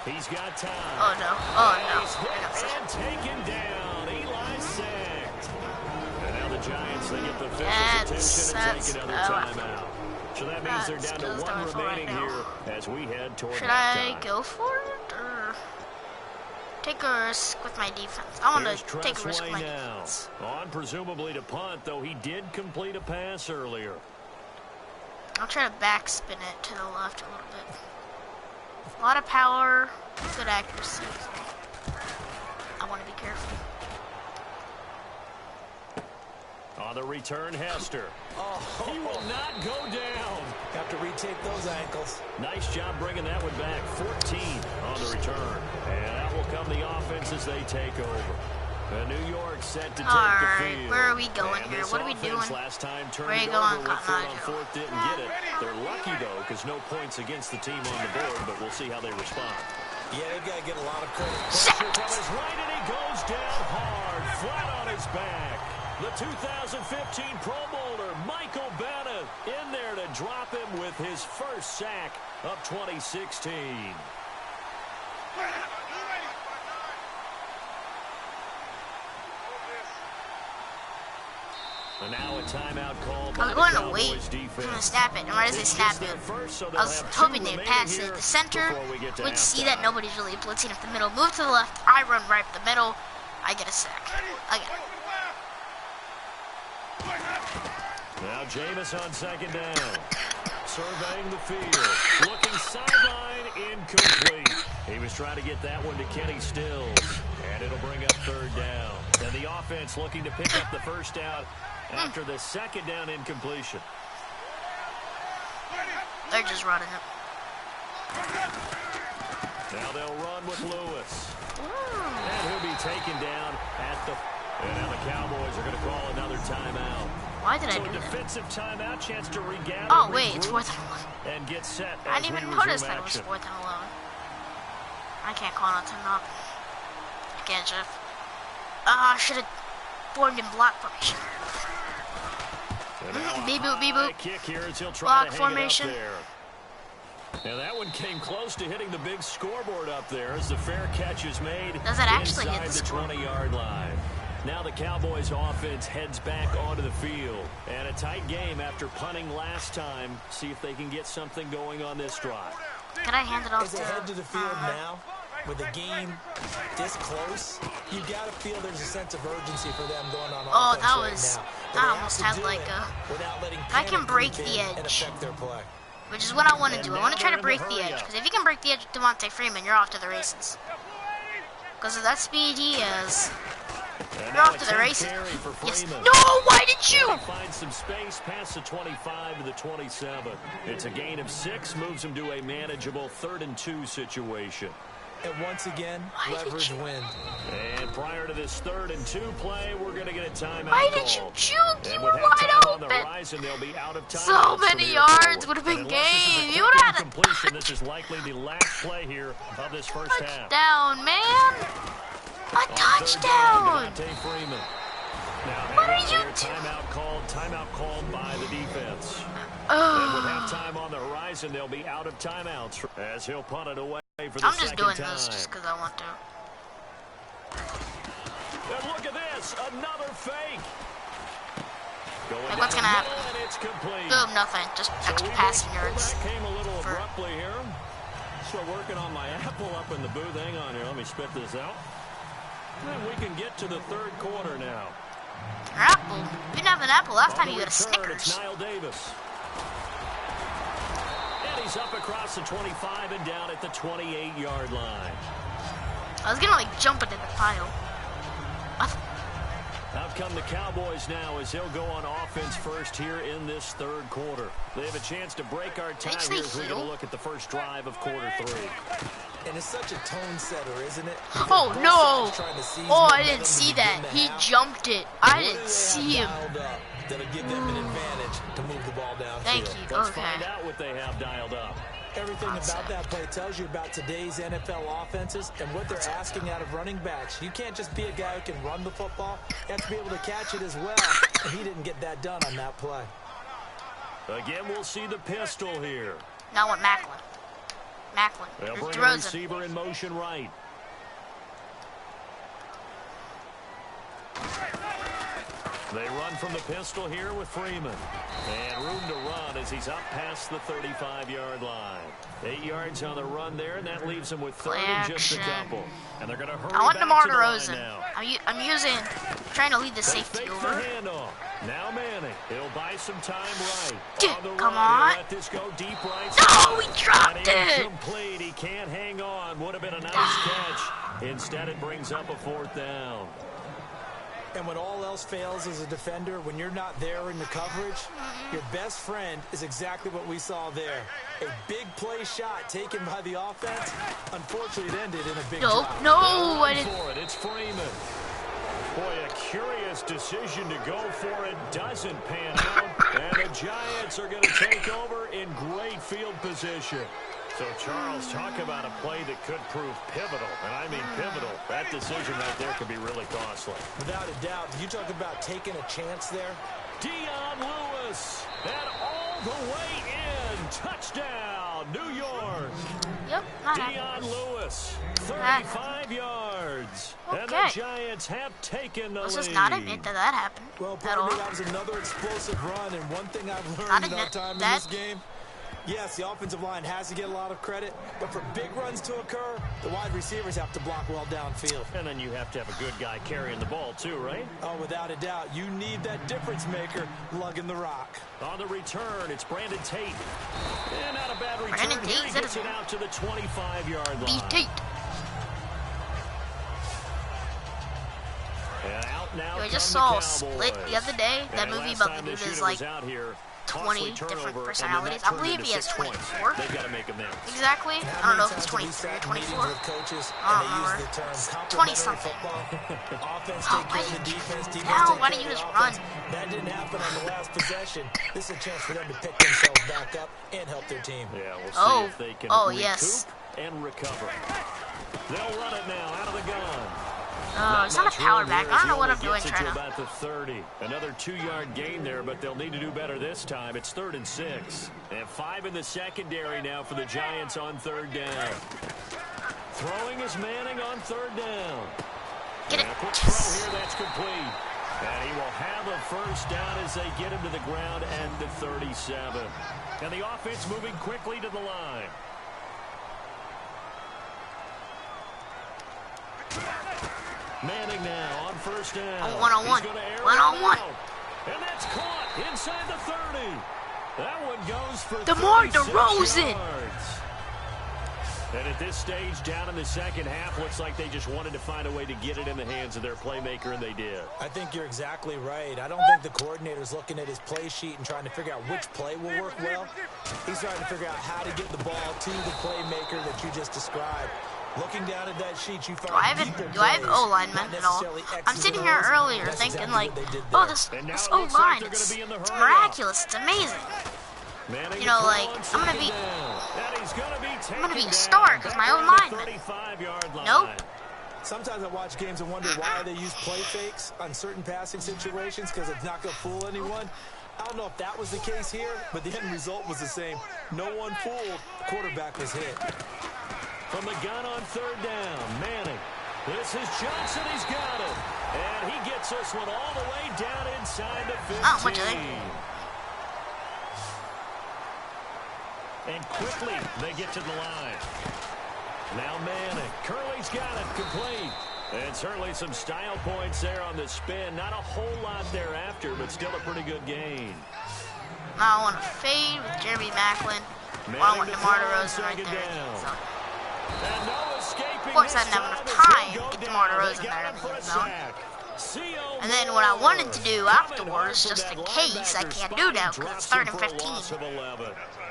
He's got time. Oh, no. Oh, no. And taken down. Eli sacked. And now the Giants, they get the officials' attention and take another timeout. So that means they're down to 1 remaining here as we head toward Should I go for it, or take a risk with my defense? I want to take a risk with my defense. On presumably to punt, though he did complete a pass earlier. I'll try to backspin it to the left a little bit. A lot of power, good accuracy. I want to be careful. On the return, Hester. He will not go down. Have to retake those ankles. Nice job bringing that one back. 14 on the return. And out will come the offense as they take over. New York set to take the field. Where are we going here? What are we doing? Last time where are you going, Cotton Eye? Didn't get it. They're lucky, though, because no points against the team on the board, but we'll see how they respond. Yeah, they've got to get a lot of credit. Pressure from his right, and he goes down hard, flat on his back. The 2015 Pro Bowler, Michael Bennett, in there to drop him with his first sack of 2016. And now a timeout call by I was going to wait for them to snap it, and right as they snap it, I was hoping they'd pass it. The center would see that nobody's really blitzing up the middle. Move to the left, I run right up the middle, I get a sack. I get it. Now Jameis on second down. Surveying the field. Looking sideline, incomplete. He was trying to get that one to Kenny Stills. And it'll bring up third down. And the offense looking to pick up the first down after the second down incompletion. They're just running it. Now they'll run with Lewis. And he'll be taken down at the... And now the Cowboys are going to call another timeout. Why did I do that? Defensive timeout, chance to regather. Oh wait, it's 4th and 11. And get set. I didn't even notice that it was 4th and 11. I can't call on timeout. I can't, Jeff. I should have formed in block formation. Beep boop, beep boop. Kick here as he'll try block to formation. And that one came close to hitting the big scoreboard up there as the fair catch is made. Does it actually hit the 20-yard line? Now the Cowboys offense heads back onto the field. And a tight game after punting last time. See if they can get something going on this drive. Can I hand it off as they head to the field now, with the game this close, you got to feel there's a sense of urgency for them going on offense that right was, now. that almost had like a, I can break the edge, which is what I want to do. I want to try to break the edge, because if you can break the edge with Devontae Freeman, you're off to the races. Because of that speed he has. You're off to the races. Yes. No, why did you? Find some space past the 25 to the 27. It's a gain of 6, moves him to a manageable 3rd and 2 situation. And once again, leverage win. And prior to this 3rd and 2 play, we're going to get a timeout. Why did you juke? You were wide open. Horizon, they'll be out of time. So many yards would have been gained. You would have had a completion. This is likely the last play here of this first half. Touchdown, man. A touchdown. What are you doing? Timeout called by the defense. And with halftime on the horizon, they'll be out of timeouts as he'll punt it away for the I'm just doing time. this just because I want to. And look at this, another fake. Like, what's gonna happen? Boom, nothing. Just extra passing yards. That came a little abruptly here. Still working on my apple up in the booth. Hang on here, let me spit this out. And we can get to the 3rd quarter now. Apple? You didn't have an apple last time. You got a Snickers. It's Niall Davis. And he's up across the 25 and down at the 28-yard line. I was gonna like jump into the pile. Out come the Cowboys now as they'll go on offense first here in this 3rd quarter. They have a chance to break our tie here as we get a look at the first drive of quarter 3. And it's such a tone setter, isn't it? Oh, no. Oh, I didn't see that. He jumped it. I didn't see him. That'll give them an advantage to move the ball downfield. Thank you. Let's find out what they have dialed up. Everything about that play tells you about today's NFL offenses and what they're asking out of running backs. You can't just be a guy who can run the football. You have to be able to catch it as well. And he didn't get that done on that play. Again, we'll see the pistol here. Now what, Macklin? They'll bring the receiver in motion right. They run from the pistol here with Freeman. And room to run as he's up past the 35-yard line. 8 yards on the run there, and that leaves him with 3rd and just a couple. And they're going to hurry I want back DeMar to the line DeRozan. now. I'm trying to lead the safety over. The handoff. Now Manning. He'll buy some time right. Come on. Let this go deep right. No, he dropped it. Incomplete. He can't hang on. Would have been a nice catch. Instead, it brings up a 4th down. And when all else fails as a defender, when you're not there in the coverage, your best friend is exactly what we saw there. A big play shot taken by the offense. Unfortunately, it ended in a big drop. No, I didn't. It's Freeman. Boy, a curious decision to go for it. Doesn't pan out. And the Giants are going to take over in great field position. So, Charles, talk about a play that could prove pivotal, and I mean pivotal. That decision right there could be really costly. Without a doubt. You talk about taking a chance there. Dion Lewis, and all the way in. Touchdown, New York. Yep, Dion Lewis, 35 yards. Okay. And the Giants have taken the lead. Let's just not admit that happened. Well, partner, that was another explosive run, and one thing I've learned in our time in this game, yes, the offensive line has to get a lot of credit, but for big runs to occur, the wide receivers have to block well downfield. And then you have to have a good guy carrying the ball too, right? Oh, without a doubt. You need that difference maker lugging the rock. On the return, it's Brandon Tate. And not a bad return. Brandon Tate, he gets it out to the 25-yard line. Tate. And out now I just saw a Split the other day. That movie about the dude is like 20 different personalities. I believe he has 24. They've got to make amends. Exactly. I don't know if he's 23 or 24. I don't remember. 20-something. Why didn't you just run? That didn't happen on the last possession. This is a chance for them to pick themselves back up and help their team. Yeah, we'll see if they can recoup and recover. They'll run it now out of the gun. It's not a power back. I don't know what I'm doing trying to. About the 30. Another 2-yard gain there, but they'll need to do better this time. It's 3rd and 6. And 5 in the secondary now for the Giants on 3rd down. Throwing is Manning on 3rd down. Get it. A quick throw here, that's complete. And he will have a first down as they get him to the ground at the 37. And the offense moving quickly to the line. Manning now on 1st down. One-on-one. One-on-one. And that's caught inside the 30. That one goes for DeMar DeRozan. And at this stage, down in the second half, looks like they just wanted to find a way to get it in the hands of their playmaker, and they did. I think you're exactly right. I don't think the coordinator's looking at his play sheet and trying to figure out which play will work well. He's trying to figure out how to get the ball to the playmaker that you just described. Looking down at that sheet, you find do I have O-linemen at all? I'm sitting here earlier thinking like, oh, this O-line, it's miraculous, it's amazing. You know, like, I'm gonna be a star because my O-lineman. Nope. Sometimes I watch games and wonder why they use play fakes on certain passing situations because it's not gonna fool anyone. I don't know if that was the case here, but the end result was the same. No one fooled. The quarterback was hit. From the gun on 3rd down, Manning. This is Johnson, he's got it. And he gets this one all the way down inside the 15. And quickly, they get to the line. Now Manning. Curley's got it, complete. And certainly some style points there on the spin. Not a whole lot thereafter, but still a pretty good gain. Now I want to fade with Jeremy Maclin. I want DeMar DeRozan right there. So. Of course, I didn't have enough time to get DeMar DeRozan there in the end zone. And then what I wanted to do afterwards, just in case, I can't do now because it's 3rd and 15.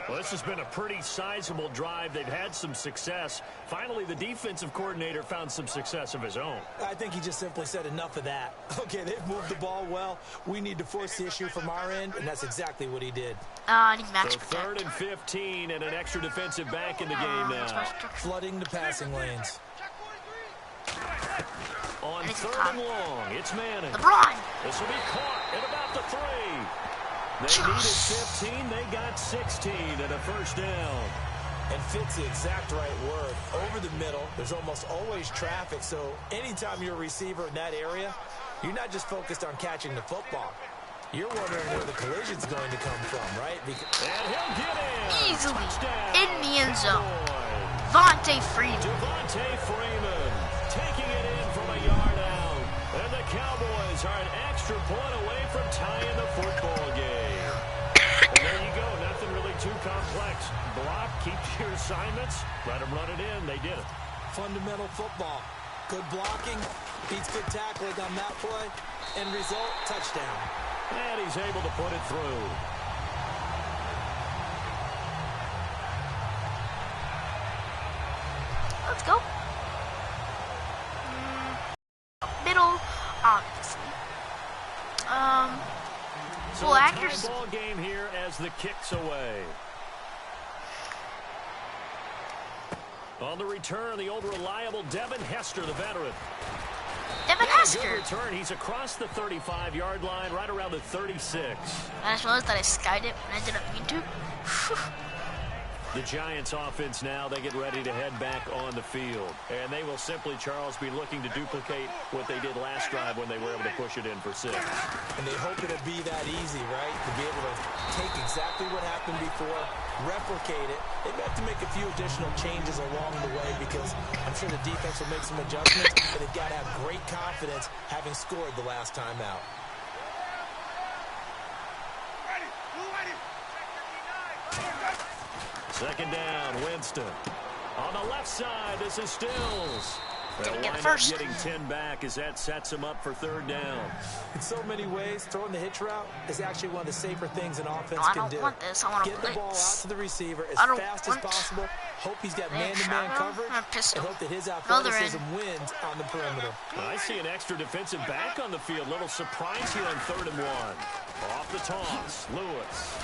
Well, this has been a pretty sizable drive. They've had some success. Finally, the defensive coordinator found some success of his own. I think he just simply said enough of that. Okay, they've moved the ball well. We need to force the issue from our end, and that's exactly what he did. I need match so 3rd and 15 and an extra defensive back in the game now. Flooding the passing lanes. On 3rd and long, it's Manning. LeBron. This will be caught at about the 3. They needed 15, they got 16 and a first down. And fits the exact right word. Over the middle, there's almost always traffic, so anytime you're a receiver in that area, you're not just focused on catching the football. You're wondering where the collision's going to come from, right? And he'll get in. Easily in the end zone. Devontae Freeman. Taking it in from a yard out. And the Cowboys are an extra point away from tying the football game. And there you go. Nothing really too complex. Block, keep your assignments, let them run it in. They did it. Fundamental football. Good blocking, beats good tackling on that play. End result, touchdown. And he's able to put it through. Let's go. Middle, obviously. So a tie ball game here as the kick's away. On the return, the old reliable Devin Hester, the veteran. Devin Hester. Good return. He's across the 35-yard line, right around the 36. I just realized that I skied it when I didn't mean to. The Giants offense now, they get ready to head back on the field. And they will simply, Charles, be looking to duplicate what they did last drive when they were able to push it in for 6. And they hope it'll be that easy, right? To be able to take exactly what happened before, replicate it. They may have to make a few additional changes along the way because I'm sure the defense will make some adjustments, but they've got to have great confidence having scored the last time out. Second down, Winston. On the left side, this is Stills. Didn't get it first. Getting 10 back as that sets him up for third down. In so many ways, throwing the hitch route is actually one of the safer things an offense can do. I don't want this. I want to get the ball out to the receiver as fast as possible. Hope he's got man-to-man coverage, and hope that his athleticism wins on the perimeter. I see an extra defensive back on the field. Little surprise here on 3rd and 1. Off the toss, Lewis.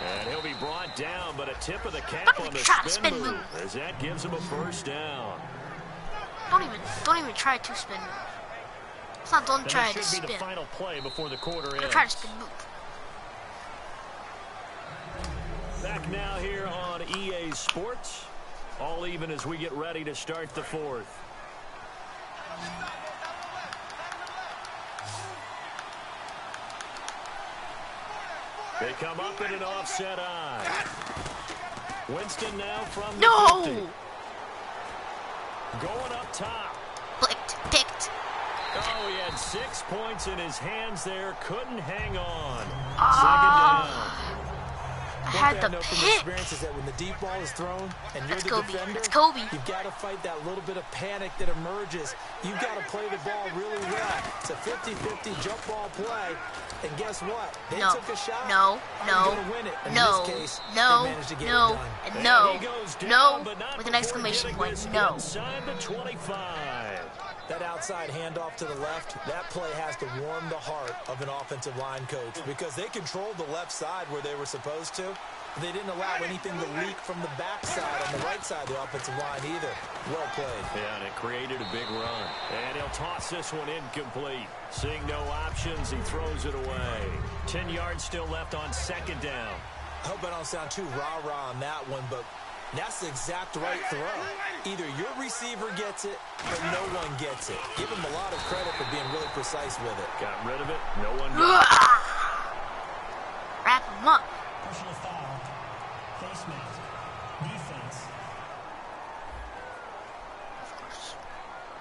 And he'll be brought down, but a tip of the cap on the spin move as that gives him a first down. Don't even try to spin move. It's not don't try to spin. Should be the final play before the quarter ends. Try to spin move. Back now here on EA Sports. All even as we get ready to start the 4th. They come up in an offset eye. Winston now from the 50. Going up top. Picked. Oh, he had 6 points in his hands there. Couldn't hang on. Second down. I had the pick. From experience is that when the deep ball is thrown and you're the defender, you've got to fight that little bit of panic that emerges. You've got to play the ball really well. It's a 50-50 jump ball play. And guess what? They took a shot. No. Win it. In no. This case, no. They managed to get no. it done. No. With an exclamation point. No. Inside the 25. That outside handoff to the left, that play has to warm the heart of an offensive line coach because they controlled the left side where they were supposed to. They didn't allow anything to leak from the backside on the right side of the offensive line either. Well played. Yeah, and it created a big run. And he'll toss this one incomplete. Seeing no options, he throws it away. 10 yards still left on 2nd down. I hope I don't sound too rah-rah on that one, but that's the exact right throw. Either your receiver gets it or no one gets it. Give him a lot of credit for being really precise with it. Got rid of it. No one got it. Wrap him up. Personal foul. Face mask. Defense.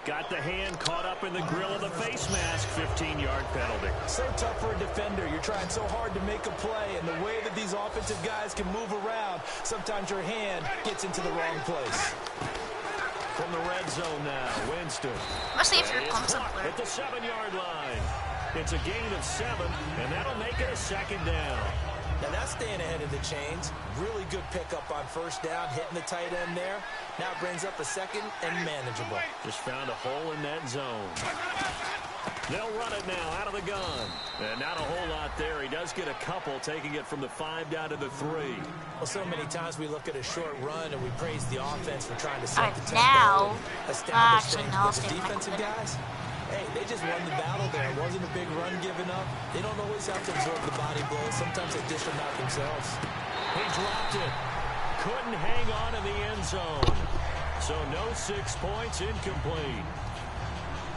Got the hand caught up in the grill of the face mask. 15-yard penalty. So tough for a defender. You're trying so hard to make a play, and the way that these offensive guys can move around, sometimes your hand gets into the wrong place. From the red zone now, Winston. Let's see if you're pumped up at the 7-yard line. It's a gain of 7, and that'll make it a 2nd down. Now that's staying ahead of the chains. Really good pickup on 1st down, hitting the tight end there. Now it brings up a 2nd and manageable. Just found a hole in that zone. They'll run it now out of the gun. And not a whole lot there. He does get a couple, taking it from the 5 down to the 3. Well, so many times we look at a short run and we praise the offense for trying to set the tempo. Now, establish things, but the defensive guys, hey, they just won the battle there. It wasn't a big run given up. They don't always have to absorb the body blows. Sometimes they dish them out themselves. He dropped it. Couldn't hang on in the end zone. So no 6 points, incomplete.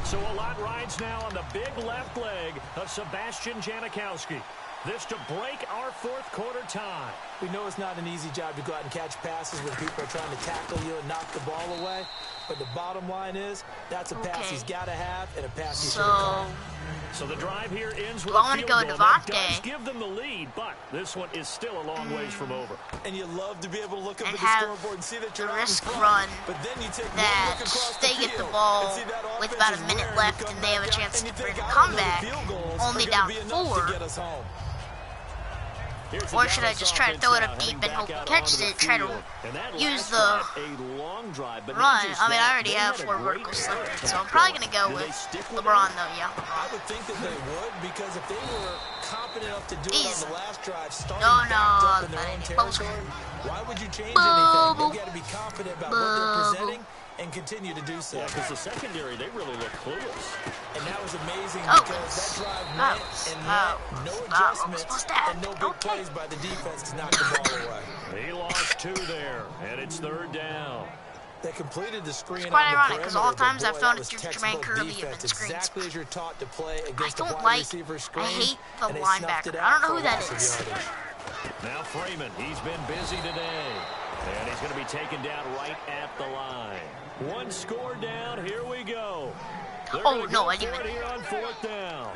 So a lot rides now on the big left leg of Sebastian Janikowski. This to break our 4th quarter tie. We know it's not an easy job to go out and catch passes when people are trying to tackle you and knock the ball away. But the bottom line is, that's a pass he's got to have and a pass he should have caught. So the drive here ends with a field goal. That does give them the lead, but this one is still a long ways from over. And you love to be able to look up at the scoreboard and see that you're risk run but then you take that they get the ball with about a minute left and they have a chance to bring a comeback, only down 4. Or should I just try to throw it up deep and hope he catches it, try to use the run? I mean, I already have 4 vertical slippers, so I'm probably going to go with LeBron, though, yeah. I would think that they would, because if they were confident enough to do it on the last drive, starting backed up in their own territory, why would you change anything? They've got to be confident about what they're presenting and continue to do so. Yeah, because the secondary, they really look clueless. And that was amazing because that drive meant no adjustment and no big plays by the defense to knock the ball away. He lost 2 there, and it's 3rd down. They completed the screen. It's quite ironic because all the times I've thrown it to Jermaine Curley have been screens. Exactly as you're taught to play against I hate the linebacker. I don't know who that is. Now Freeman, he's been busy today. And he's going to be taken down right at the line. 1 score down. Here we go. Oh, no, I didn't even. Here on 4th down.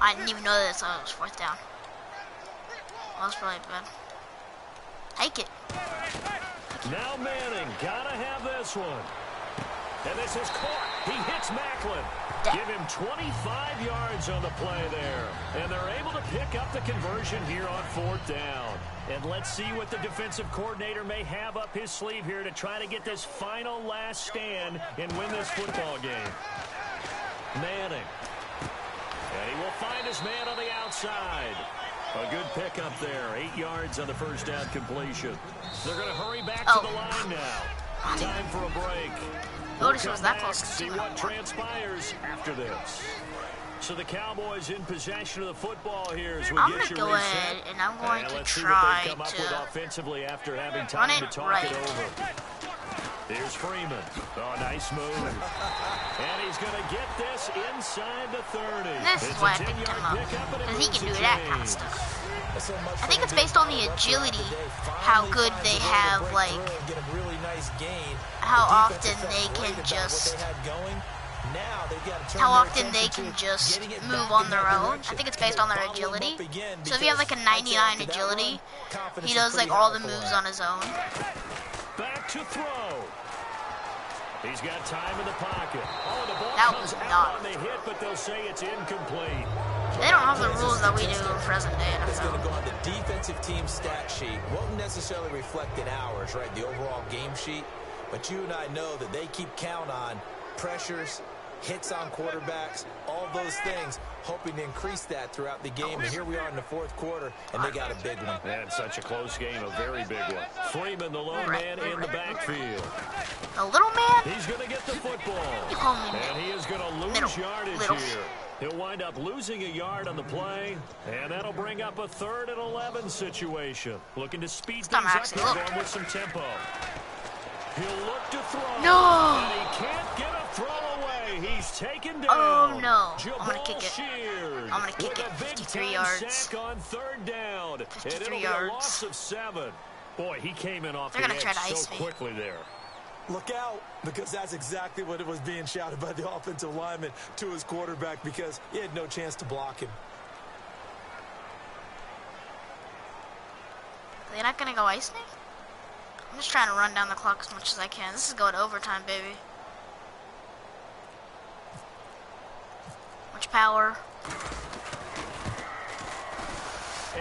I didn't even know that it was 4th down. That was probably bad. Take it. Now Manning, gotta have this one. And this is caught. He hits Macklin. Give him 25 yards on the play there. And they're able to pick up the conversion here on 4th down. And let's see what the defensive coordinator may have up his sleeve here to try to get this final last stand and win this football game. Manning. And he will find his man on the outside. A good pickup there. 8 yards on the first down completion. They're going to hurry back to the line now. Time for a break. Notice it was that close. See what transpires after this. So the Cowboys in possession of the football here as we get you reset. I'm going to go ahead and I'm going to let's see try what they come up with offensively after having run time it to talk it over. Here's Freeman. Oh, nice move. And he's going to get this inside the 30. This is why I picked him up, because he can do that kind of stuff. I think it's based on the agility, how good they have, like, how often they can just move on their own. I think it's based on their agility. So if you have like a 99 agility, he does like all the moves on his own. Back to throw. He's got time in the pocket. Oh, the ball That comes was out not. on the hit, but they'll say it's incomplete. They don't have the rules that we do in present day It's going to go NFL. on the defensive team stat sheet. Won't necessarily reflect in ours, right? The overall game sheet. But you and I know that they keep count on pressures, hits on quarterbacks, all those things, hoping to increase that throughout the game. And here we are in the 4th quarter, and they got a big one. And such a close game, a very big one. Freeman, the lone man in the backfield. A little man? He's going to get the football. You call me And he is going to lose yardage here. He'll wind up losing a yard on the play, and that'll bring up a 3rd and 11 situation. Looking to speed things up here, going with some tempo. He'll look to throw. No! And he can't get a throw away. He's taken down. Oh, no. I'm going to Jabal kick it. Sheard I'm going to kick with it. a 53 big-time yards. sack on 3rd down. 53 and it'll yards. be a loss of 7. Boy, he came in off They're the gonna edge try to so ice me. quickly there. Look out, because that's exactly what it was being shouted by the offensive lineman to his quarterback, because he had no chance to block him. They're not going to go ice me? I'm just trying to run down the clock as much as I can. This is going to overtime, baby. Much power.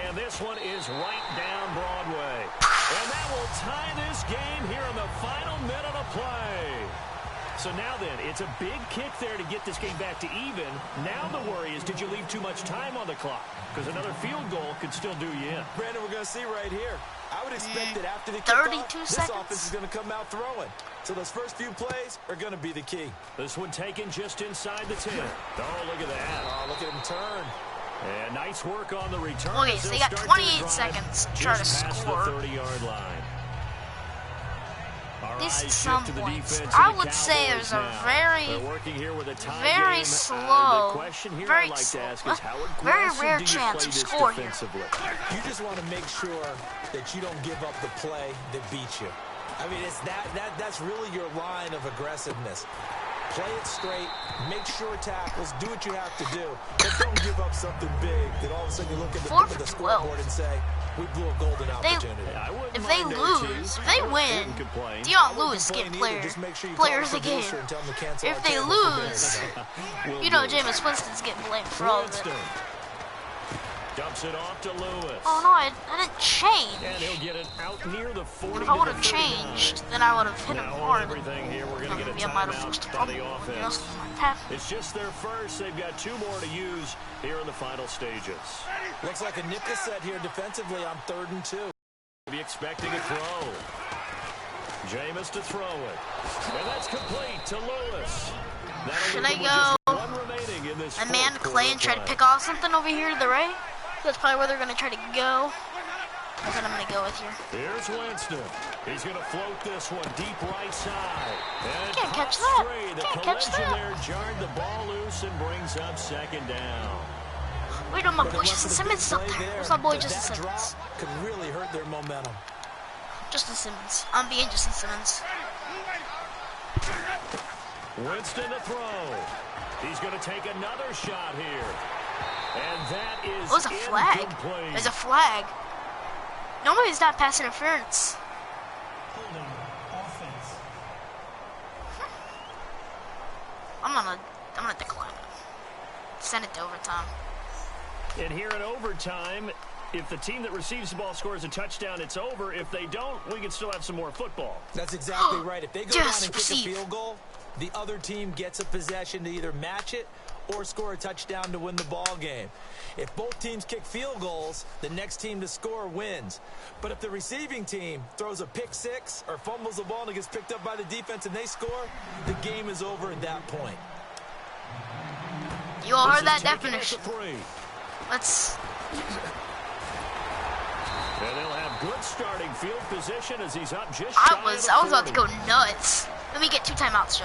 And this one is right down Broadway. And that will tie this game here in the final minute of play. So now then, it's a big kick there to get this game back to even. Now the worry is, did you leave too much time on the clock? Because another field goal could still do you in. Brandon, we're going to see right here. I would expect that after the 32 kickoff, this seconds. offense is going to come out throwing. So those first few plays are going to be the key. This one taken just inside the 10. Oh, look at that. Oh, look at him turn. And nice work on the return. Okay, so they got 28 seconds to try to score. The 30-yard line. At some points, I would say there's a very slow, very rare chance of scoring here. You just want to make sure that you don't give up the play that beats you. I mean, it's that's really your line of aggressiveness. Play it straight, make sure tackles, do what you have to do, but don't give up something big that all of a sudden you look at the scoreboard and say, we blew a golden opportunity. If they lose, if they win, Dion Lewis get player of the game. If they lose, you know Jameis Winston's getting blamed for all of it. Dumps it off to Lewis. Oh no, I didn't change. And he'll get it out near the 40. If I would have changed, then I would have hit him hard. Everything here, we're going to get a might have timeout forced a by fumble. the offense. It's just their first. They've got 2 more to use here in the final stages. Looks like a nickel set here defensively on 3rd and 2. Be expecting a throw. Jameis to throw it. And that's complete to Lewis. Should I go a man Clay and try to pick off something over here to the right? That's probably where they're going to try to go. That's what I'm going to go with here. Here's Winston. He's going to float this one deep right side. And can't catch that. The collision there jarred the ball loose and brings up 2nd down. Wait, my boy Justin Simmons still there. Where's my boy Justin Simmons? Could really hurt their momentum. Justin Simmons. I'm being Justin Simmons. Winston to throw. He's going to take another shot here. And that is it was a flag. incomplete. There's a flag. Normally it's not pass interference. Holding offense. I'm gonna decline it. Send it to overtime. And here in overtime, if the team that receives the ball scores a touchdown, it's over. If they don't, we can still have some more football. That's exactly right. If they go down and kick a field goal, the other team gets a possession to either match it or score a touchdown to win the ball game. If both teams kick field goals, the next team to score wins. But if the receiving team throws a pick six or fumbles the ball and it gets picked up by the defense and they score, the game is over at that point. You all heard that definition. Let's... And they'll have good starting field position as he's up just I was about to go nuts. Let me get 2 timeouts, Joe.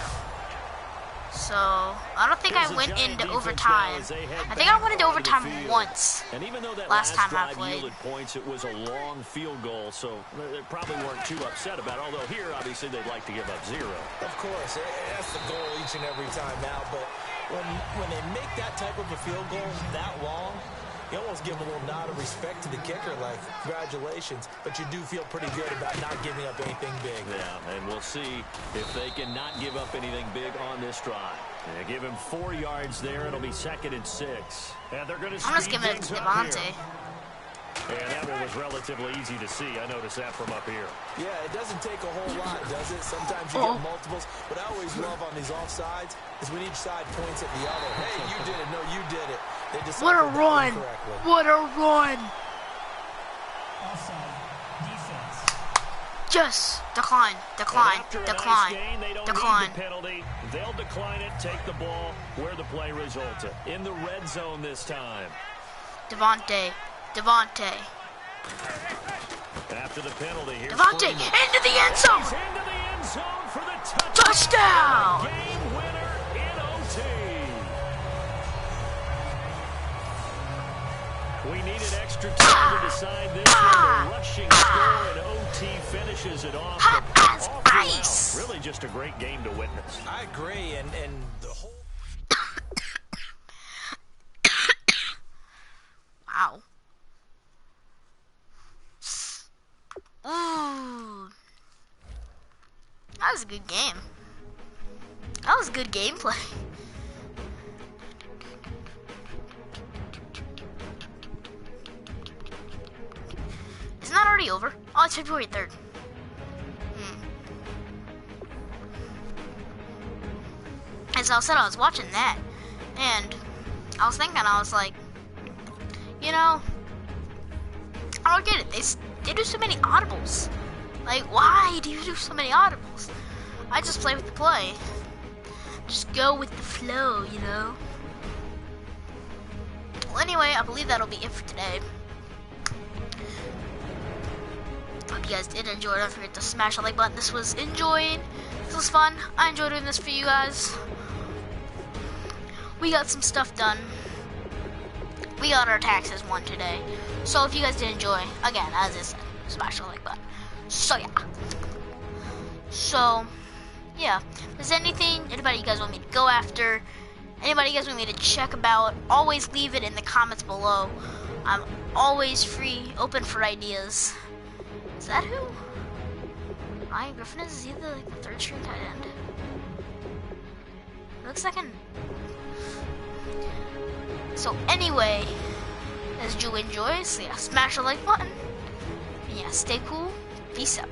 So, I don't think I went into overtime. I think I went into overtime once. And even though that last time I drive played. Yielded points, it was a long field goal, so they probably weren't too upset about it. Although here, obviously, they'd like to give up 0. Of course, that's the goal each and every time now. But when they make that type of a field goal that long, you almost give a little nod of respect to the kicker, like, congratulations, but you do feel pretty good about not giving up anything big. Yeah, and we'll see if they can not give up anything big on this drive. They give him 4 yards there. It'll be 2nd and 6. And they're going to I'm just giving it to Devontae. And that one was relatively easy to see. I noticed that from up here. Yeah, it doesn't take a whole lot, does it? Sometimes you get multiples. What I always love on these offsides is when each side points at the other. Hey, you did it. No, you did it. They what a run! What a run! Offside. Defense. Just decline. Decline. Decline. Gain, they don't decline. Need the penalty. They'll decline it, take the ball where the play resulted. In the red zone this time. Devontae. After the penalty, here's Devontae into the end zone. He's into the end zone for the touchdown. Game winner in OT. We needed extra time to decide this one. The rushing score and OT finishes it off. Hot as ice. Really just a great game to witness. I agree, and the whole... Wow. Ooh. That was a good game. That was good gameplay. Isn't that already over? Oh, it's February 3rd. As I said, I was watching that, and I was thinking, I was like, you know, I don't get it. They do so many audibles. Like, why do you do so many audibles? I just play with the play. Just go with the flow, you know? Well, anyway, I believe that'll be it for today. Hope you guys did enjoy. Don't forget to smash the like button. This was fun. I enjoyed doing this for you guys. We got some stuff done. We got our taxes won today. So if you guys did enjoy, again, as I said, smash the like button. So yeah. If there's anybody you guys want me to go after, anybody you guys want me to check about, always leave it in the comments below. I'm always open for ideas. Is that who? Ryan Griffin is he the 3rd string tight end? Looks like an... So anyway, as you enjoy, so yeah, smash the like button. And yeah, stay cool. Peace out.